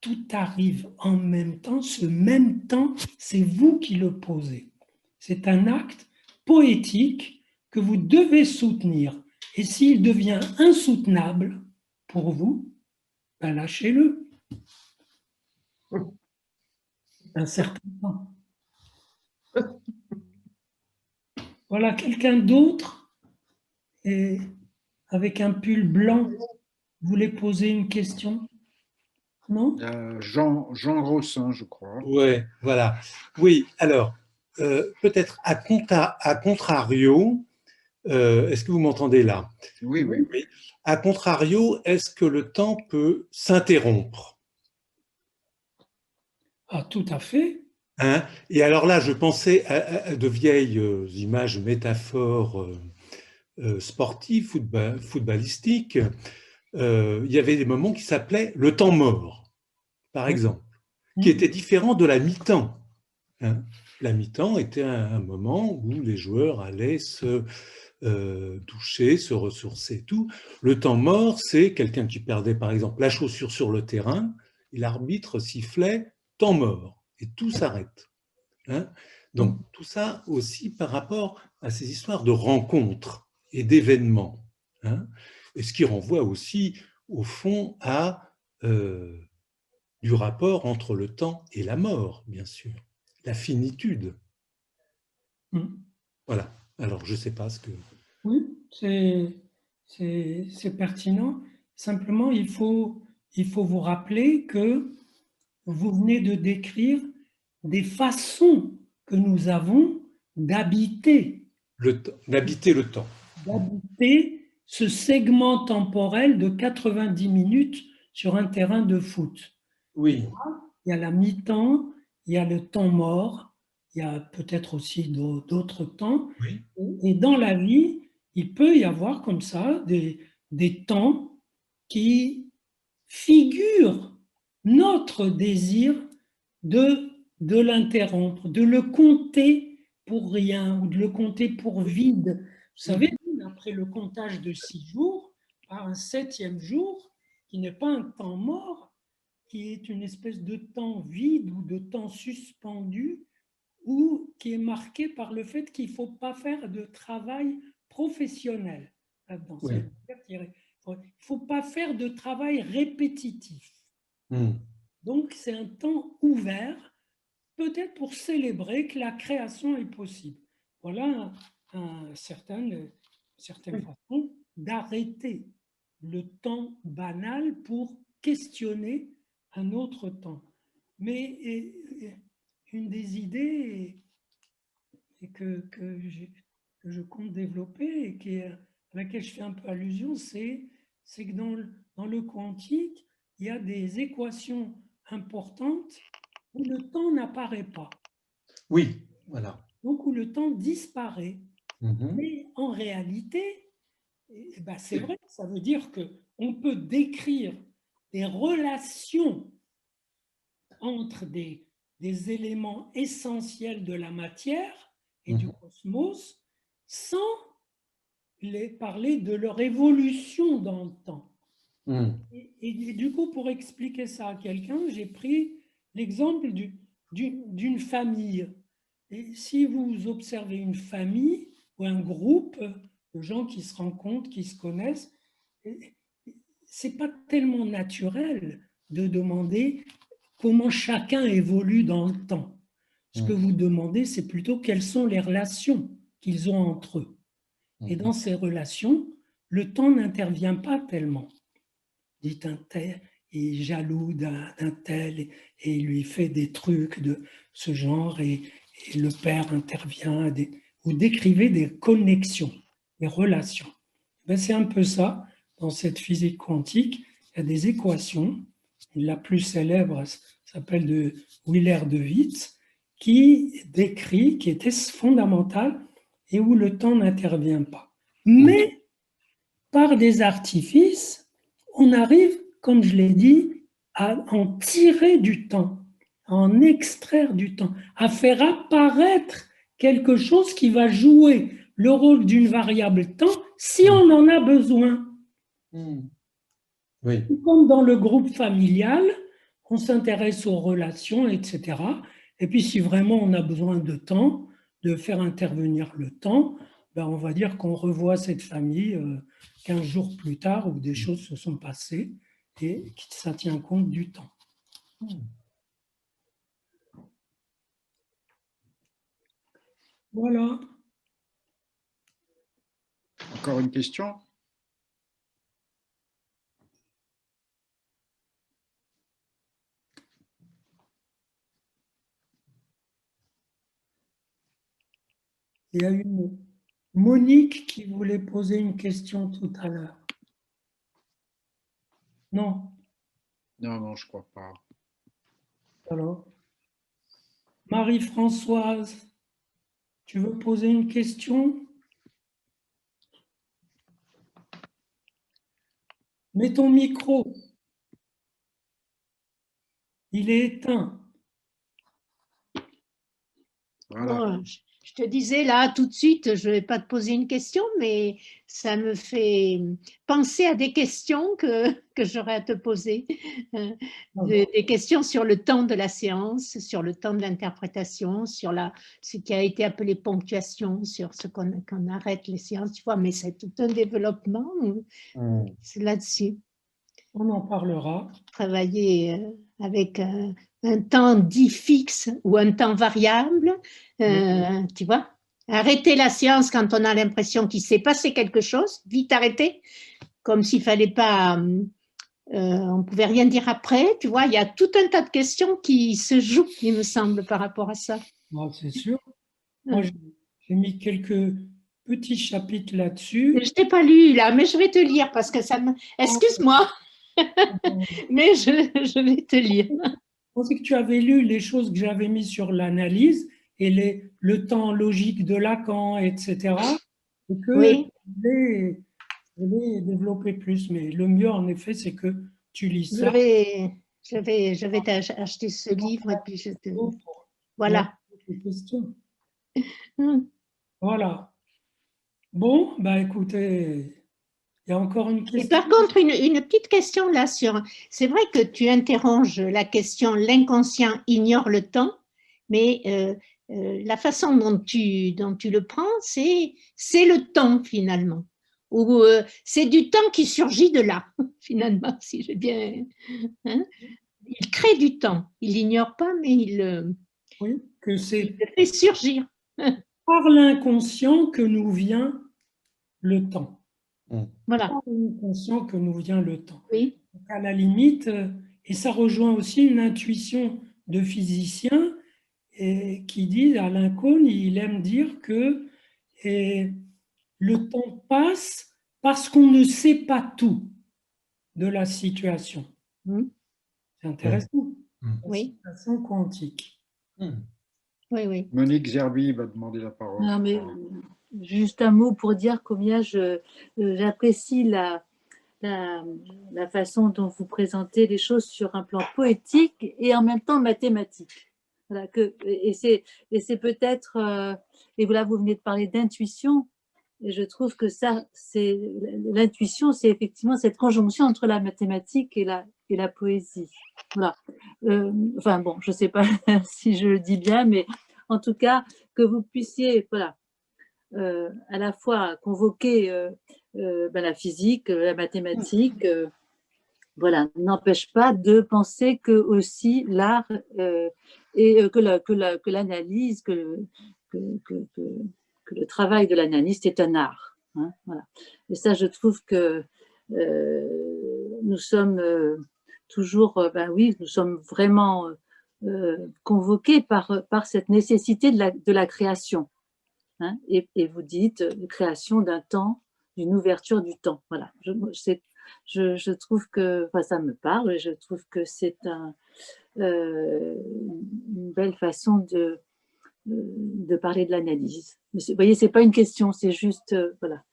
S3: tout arrive en même temps, ce même temps, c'est vous qui le posez. C'est un acte poétique que vous devez soutenir. Et s'il devient insoutenable pour vous, ben lâchez-le. Un certain temps. Voilà, quelqu'un d'autre et avec un pull blanc voulait poser une question? Non?
S4: Jean Rossin, je crois.
S6: Ouais, voilà. Oui, alors, peut-être à contrario, est-ce que vous m'entendez là?
S4: Oui, oui.
S6: Oui. À contrario, est-ce que le temps peut s'interrompre?
S3: Ah, tout à fait.
S6: Hein? Et alors là, je pensais à de vieilles images, métaphores sportives, footballistiques. Il y avait des moments qui s'appelaient le temps mort, par exemple, qui était différent de la mi-temps. Hein. La mi-temps était un moment où les joueurs allaient se doucher, se ressourcer, tout. Le temps mort, c'est quelqu'un qui perdait, par exemple, la chaussure sur le terrain, et l'arbitre sifflait temps mort, et tout s'arrête. Hein. Donc, tout ça aussi par rapport à ces histoires de rencontres et d'événements. Hein. Et ce qui renvoie aussi, au fond, à du rapport entre le temps et la mort, bien sûr, la finitude. Voilà. Alors, je ne sais pas ce que...
S3: Oui, c'est pertinent. Simplement, il faut vous rappeler que vous venez de décrire des façons que nous avons d'habiter
S6: d'habiter le temps.
S3: D'habiter ce segment temporel de 90 minutes sur un terrain de foot.
S6: Oui.
S3: Il y a la mi-temps, il y a le temps mort, il y a peut-être aussi d'autres temps.
S6: Oui.
S3: Et dans la vie, il peut y avoir comme ça des temps qui figurent notre désir de l'interrompre, de le compter pour rien ou de le compter pour vide. Vous savez, après le comptage de 6 jours, par un 7e jour, qui n'est pas un temps mort, qui est une espèce de temps vide ou de temps suspendu, ou qui est marqué par le fait qu'il ne faut pas faire de travail professionnel. Là-dedans,
S6: Oui.
S3: il ne faut pas faire de travail répétitif. Donc, c'est un temps ouvert, peut-être pour célébrer que la création est possible. Voilà une certaine façon d'arrêter le temps banal pour questionner un autre temps. Mais une des idées que je compte développer et à laquelle je fais un peu allusion, c'est que dans le quantique, il y a des équations importantes où le temps n'apparaît pas.
S6: Oui, voilà.
S3: Donc où le temps disparaît. Mais en réalité, ben c'est vrai, ça veut dire qu'on peut décrire des relations entre des éléments essentiels de la matière et du cosmos sans parler de leur évolution dans le temps. Et du coup, pour expliquer ça à quelqu'un, j'ai pris l'exemple d'une famille. Et si vous observez une famille ou un groupe de gens qui se rencontrent, qui se connaissent, c'est pas tellement naturel de demander comment chacun évolue dans le temps. Ce que vous demandez, c'est plutôt quelles sont les relations qu'ils ont entre eux. Et dans ces relations, le temps n'intervient pas tellement. Dit un tel est jaloux d'un tel et il lui fait des trucs de ce genre et le père intervient, vous décrivez des connexions, des relations. Ben, c'est un peu ça dans cette physique quantique. Il y a des équations. La plus célèbre s'appelle de Wheeler de Witz, qui décrit, qui était fondamentale et où le temps n'intervient pas. Mais par des artifices, on arrive, comme je l'ai dit, à en tirer du temps, à en extraire du temps, à faire apparaître quelque chose qui va jouer le rôle d'une variable temps si on en a besoin.
S6: Oui.
S3: Comme dans le groupe familial, on s'intéresse aux relations, etc. Et puis si vraiment on a besoin de temps, de faire intervenir le temps, ben on va dire qu'on revoit cette famille 15 jours plus tard où des choses se sont passées et que ça tient compte du temps. Voilà.
S4: Encore une question?
S3: Il y a une Monique qui voulait poser une question tout à l'heure. Non.
S4: Non, non, je crois pas.
S3: Alors, Marie-Françoise, tu veux poser une question? Mets ton micro. Il est éteint.
S4: Voilà.
S7: Bon, je te disais là tout de suite, je ne vais pas te poser une question, mais ça me fait penser à des questions que j'aurais à te poser. Des questions sur le temps de la séance, sur le temps de l'interprétation, sur ce qui a été appelé ponctuation, sur ce qu'on arrête les séances, tu vois, mais c'est tout un développement, c'est là-dessus.
S3: On en parlera.
S7: Travailler avec un temps dit fixe ou un temps variable, tu vois. Arrêter la séance quand on a l'impression qu'il s'est passé quelque chose, vite arrêter, comme s'il fallait pas, on pouvait rien dire après, tu vois. Il y a tout un tas de questions qui se jouent, il me semble, par rapport à ça.
S3: C'est sûr. Moi, j'ai mis quelques petits chapitres là-dessus.
S7: Je t'ai pas lu là, mais je vais te lire parce que ça me... Excuse-moi, mais je vais te lire.
S3: Je pensais que tu avais lu les choses que j'avais mises sur l'analyse et le temps logique de Lacan, etc. Et que
S7: Oui.
S3: je vais développer plus. Mais le mieux, en effet, c'est que tu lis ça.
S7: Je vais t'acheter ce livre et puis je te... Voilà.
S3: Voilà. Bon, bah écoutez, Il y a encore une
S7: Et
S3: question.
S7: par contre, une petite question là sur. C'est vrai que tu interroges la question l'inconscient ignore le temps, mais la façon dont tu le prends, c'est le temps finalement. Ou c'est du temps qui surgit de là, finalement, si j'ai bien. Hein, il crée du temps. Il l'ignore pas, mais
S3: Oui, que c'est
S7: il le fait surgir.
S3: par l'inconscient que nous vient le temps.
S7: Voilà.
S3: Par l'inconscient que nous vient le temps.
S7: Oui.
S3: Donc, à la limite, et ça rejoint aussi une intuition de physicien et qui dit, Alain Cohn, il aime dire que le temps passe parce qu'on ne sait pas tout de la situation. C'est intéressant. La
S7: Oui.
S3: situation quantique.
S7: Oui, oui.
S4: Monique Zerbi va demander la parole.
S8: Non, mais juste un mot pour dire combien j'apprécie la façon dont vous présentez les choses sur un plan poétique et en même temps mathématique. Voilà, et c'est peut-être, et voilà, vous venez de parler d'intuition, et je trouve que ça, l'intuition, c'est effectivement cette conjonction entre la mathématique et la poésie. Voilà. Enfin bon, je ne sais pas si je le dis bien, mais en tout cas, que vous puissiez, voilà, à la fois convoquer la physique, la mathématique, voilà, n'empêche pas de penser que aussi l'art et que l'analyse, que le travail de l'analyste est un art. Hein, voilà. Et ça, je trouve que nous sommes toujours, oui, nous sommes vraiment convoqués par cette nécessité de la création. Hein, et vous dites création d'un temps, d'une ouverture du temps. Voilà. Je trouve que, enfin, ça me parle et je trouve que c'est une belle façon de parler de l'analyse. Vous voyez, c'est pas une question, c'est juste voilà.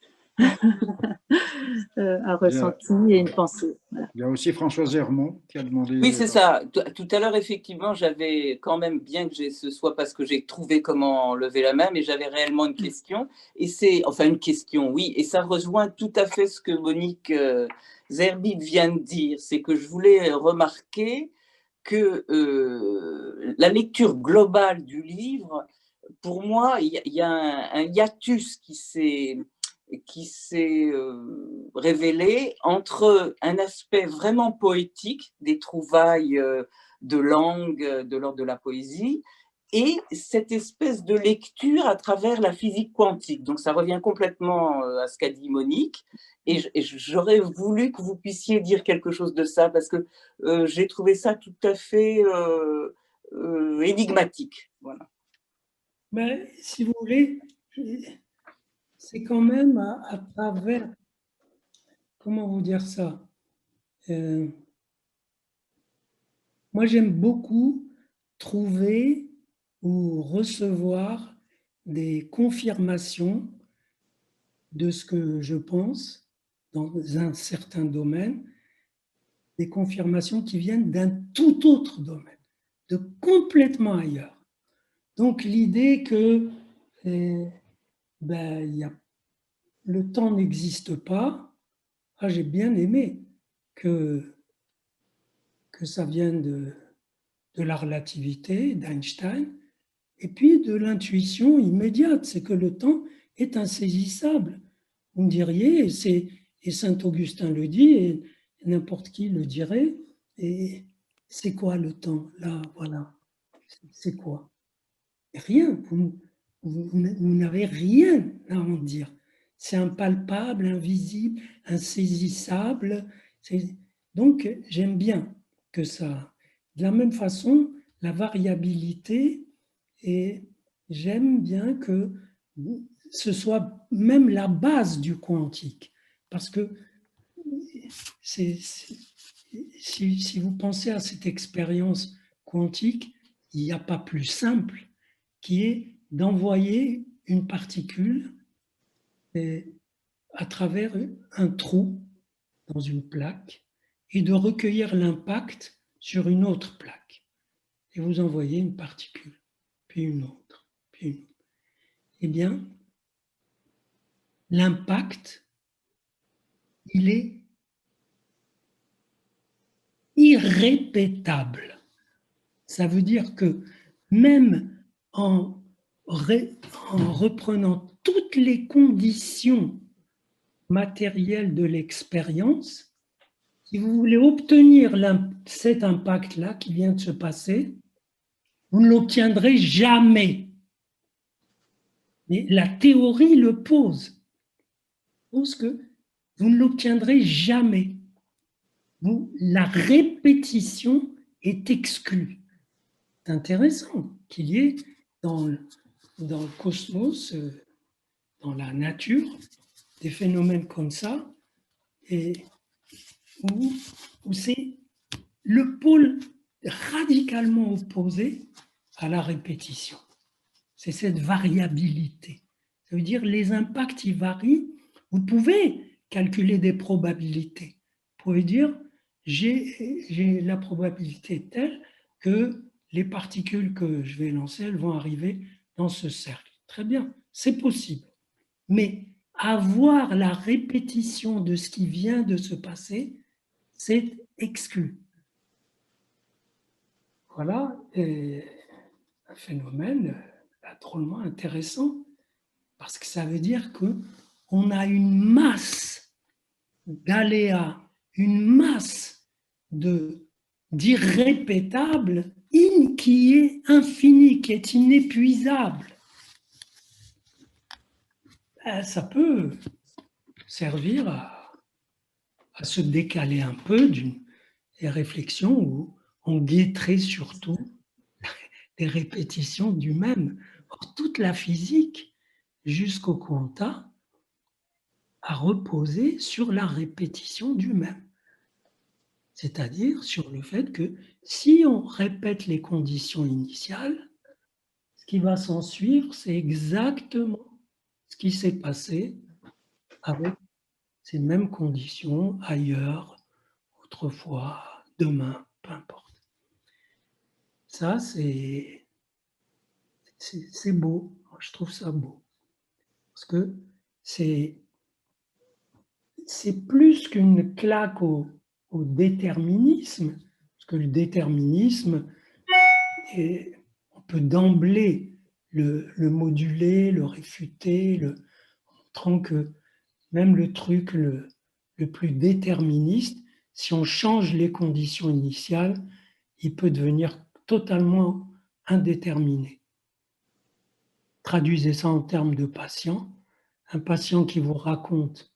S8: Un ressenti et une pensée. Voilà.
S4: Il y a aussi Françoise Hermont qui a demandé.
S5: Oui, c'est ça. Tout à l'heure, effectivement, j'avais quand même, bien que ce soit parce que j'ai trouvé comment lever la main, mais j'avais réellement une question. Et enfin, une question, oui. Et ça rejoint tout à fait ce que Monique Zerbib vient de dire. C'est que je voulais remarquer que la lecture globale du livre, pour moi, il y a un hiatus qui s'est révélé entre un aspect vraiment poétique des trouvailles de langue de l'ordre de la poésie et cette espèce de lecture à travers la physique quantique. Donc ça revient complètement à ce qu'a dit Monique et j'aurais voulu que vous puissiez dire quelque chose de ça parce que j'ai trouvé ça tout à fait énigmatique. Voilà.
S3: Mais si vous voulez, c'est quand même à travers, comment vous dire ça, moi j'aime beaucoup trouver ou recevoir des confirmations de ce que je pense dans un certain domaine, des confirmations qui viennent d'un tout autre domaine, de complètement ailleurs. Donc l'idée que le temps n'existe pas, j'ai bien aimé que ça vienne de la relativité d'Einstein et puis de l'intuition immédiate, c'est que le temps est insaisissable. Vous me diriez, et Saint-Augustin le dit, et n'importe qui le dirait, et c'est quoi le temps? Là, voilà, c'est quoi? Rien, vous n'avez rien à en dire. C'est impalpable, invisible, insaisissable. Donc, j'aime bien que ça. De la même façon, la variabilité, et j'aime bien que ce soit même la base du quantique. Parce que si vous pensez à cette expérience quantique, il n'y a pas plus simple qui est d'envoyer une particule à travers un trou dans une plaque et de recueillir l'impact sur une autre plaque. Et vous envoyez une particule, puis une autre, puis une autre. Eh bien, l'impact il est irrépétable. Ça veut dire que même en reprenant toutes les conditions matérielles de l'expérience, si vous voulez obtenir cet impact-là qui vient de se passer, vous ne l'obtiendrez jamais. Mais la théorie le pose. Pose que vous ne l'obtiendrez jamais. La répétition est exclue. C'est intéressant qu'il y ait dans le cosmos, dans la nature, des phénomènes comme ça, et où c'est le pôle radicalement opposé à la répétition. C'est cette variabilité. Ça veut dire que les impacts, ils varient. Vous pouvez calculer des probabilités. Vous pouvez dire, j'ai la probabilité telle que les particules que je vais lancer, elles vont arriver dans ce cercle. Très bien, c'est possible. Mais avoir la répétition de ce qui vient de se passer, c'est exclu. Voilà un phénomène drôlement intéressant, parce que ça veut dire qu'on a une masse d'aléas, une masse d'irrépétables qui est infinie, qui est inépuisable. Ça peut servir à se décaler un peu des réflexions où on guetterait surtout des répétitions du même. Or, toute la physique, jusqu'au quanta, a reposé sur la répétition du même. C'est-à-dire sur le fait que si on répète les conditions initiales, ce qui va s'en suivre, c'est exactement ce qui s'est passé avec ces mêmes conditions ailleurs, autrefois, demain, peu importe. Ça, c'est beau. Je trouve ça beau. Parce que c'est plus qu'une claque au déterminisme, parce que le déterminisme, on peut d'emblée le moduler, le réfuter, en montrant que même le truc le plus déterministe, si on change les conditions initiales, il peut devenir totalement indéterminé. Traduisez ça en termes de patient. Un patient qui vous raconte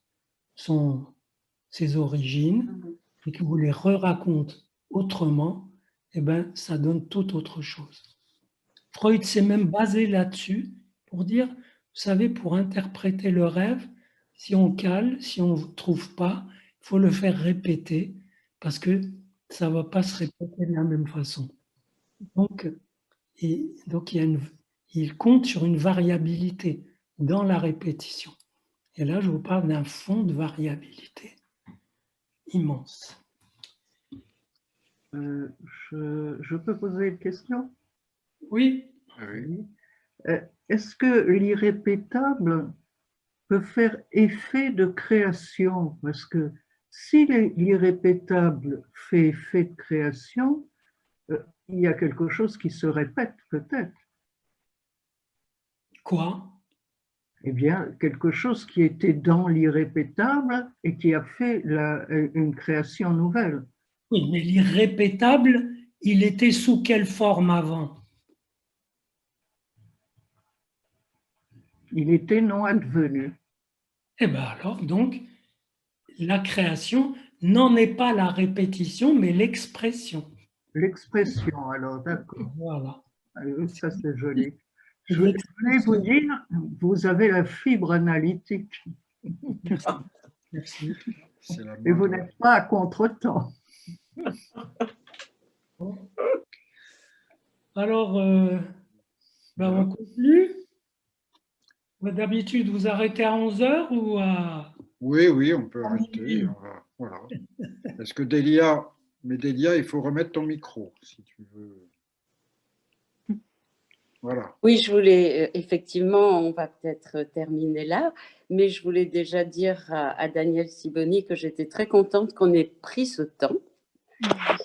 S3: ses origines et qui vous les re-raconte autrement, eh ben, ça donne tout autre chose. Freud s'est même basé là-dessus pour dire, vous savez, pour interpréter le rêve, si on cale, si on ne trouve pas, il faut le faire répéter parce que ça ne va pas se répéter de la même façon. Donc il compte sur une variabilité dans la répétition. Et là, je vous parle d'un fond de variabilité immense.
S9: Je peux poser une question?
S3: Oui.
S9: Oui. Est-ce que l'irrépétable peut faire effet de création? Parce que si l'irrépétable fait effet de création, il y a quelque chose qui se répète peut-être.
S3: Quoi?
S9: Eh bien, quelque chose qui était dans l'irrépétable et qui a fait une création nouvelle.
S3: Oui, mais l'irrépétable, il était sous quelle forme avant?
S9: Il était non advenu.
S3: Eh bien alors, donc, la création n'en est pas la répétition, mais l'expression.
S9: L'expression, alors, d'accord.
S3: Voilà.
S9: Ça, c'est joli. Je voulais vous dire, vous avez la fibre analytique.
S3: Merci.
S9: Et vous n'êtes pas à contre-temps.
S3: Alors, on conclut. D'habitude, vous arrêtez à 11h ou à...
S4: Oui, on peut arrêter. Voilà. Est-ce que Délia, il faut remettre ton micro si tu veux. Voilà.
S1: Oui, je voulais, effectivement, on va peut-être terminer là, mais je voulais déjà dire à Daniel Siboni que j'étais très contente qu'on ait pris ce temps.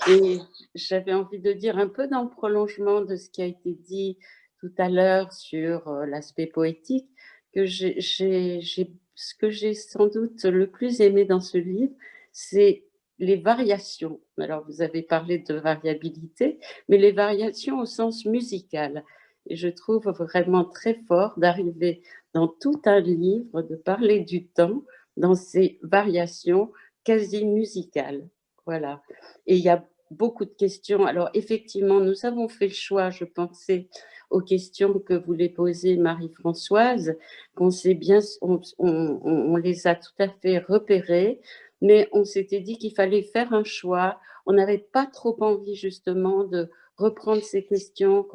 S1: Et j'avais envie de dire un peu dans le prolongement de ce qui a été dit tout à l'heure sur l'aspect poétique, que ce que j'ai sans doute le plus aimé dans ce livre, c'est les variations. Alors, vous avez parlé de variabilité, mais les variations au sens musical. Et je trouve vraiment très fort d'arriver dans tout un livre, de parler du temps dans ces variations quasi musicales. Voilà. Et il y a beaucoup de questions. Alors, effectivement, nous avons fait le choix, je pensais aux questions que voulait poser Marie-Françoise, qu'on sait bien, on les a tout à fait repérées, mais on s'était dit qu'il fallait faire un choix. On n'avait pas trop envie, justement, de reprendre ces questions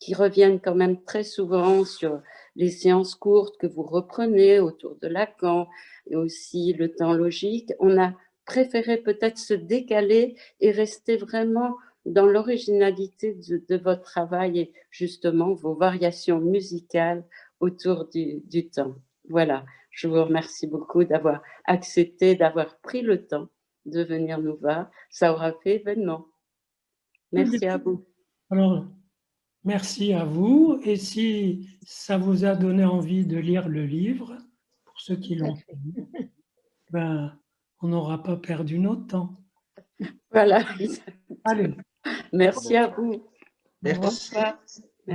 S1: qui reviennent quand même très souvent sur les séances courtes que vous reprenez autour de Lacan et aussi le temps logique. On a préféré peut-être se décaler et rester vraiment dans l'originalité de votre travail et justement vos variations musicales autour du temps. Voilà, je vous remercie beaucoup d'avoir accepté, d'avoir pris le temps de venir nous voir. Ça aura fait événement. Merci à vous.
S3: Alors, merci à vous. Et si ça vous a donné envie de lire le livre, pour ceux qui l'ont fait, ben, on n'aura pas perdu notre temps.
S1: Voilà.
S3: Allez.
S1: Merci à vous.
S2: Merci.
S1: Au revoir.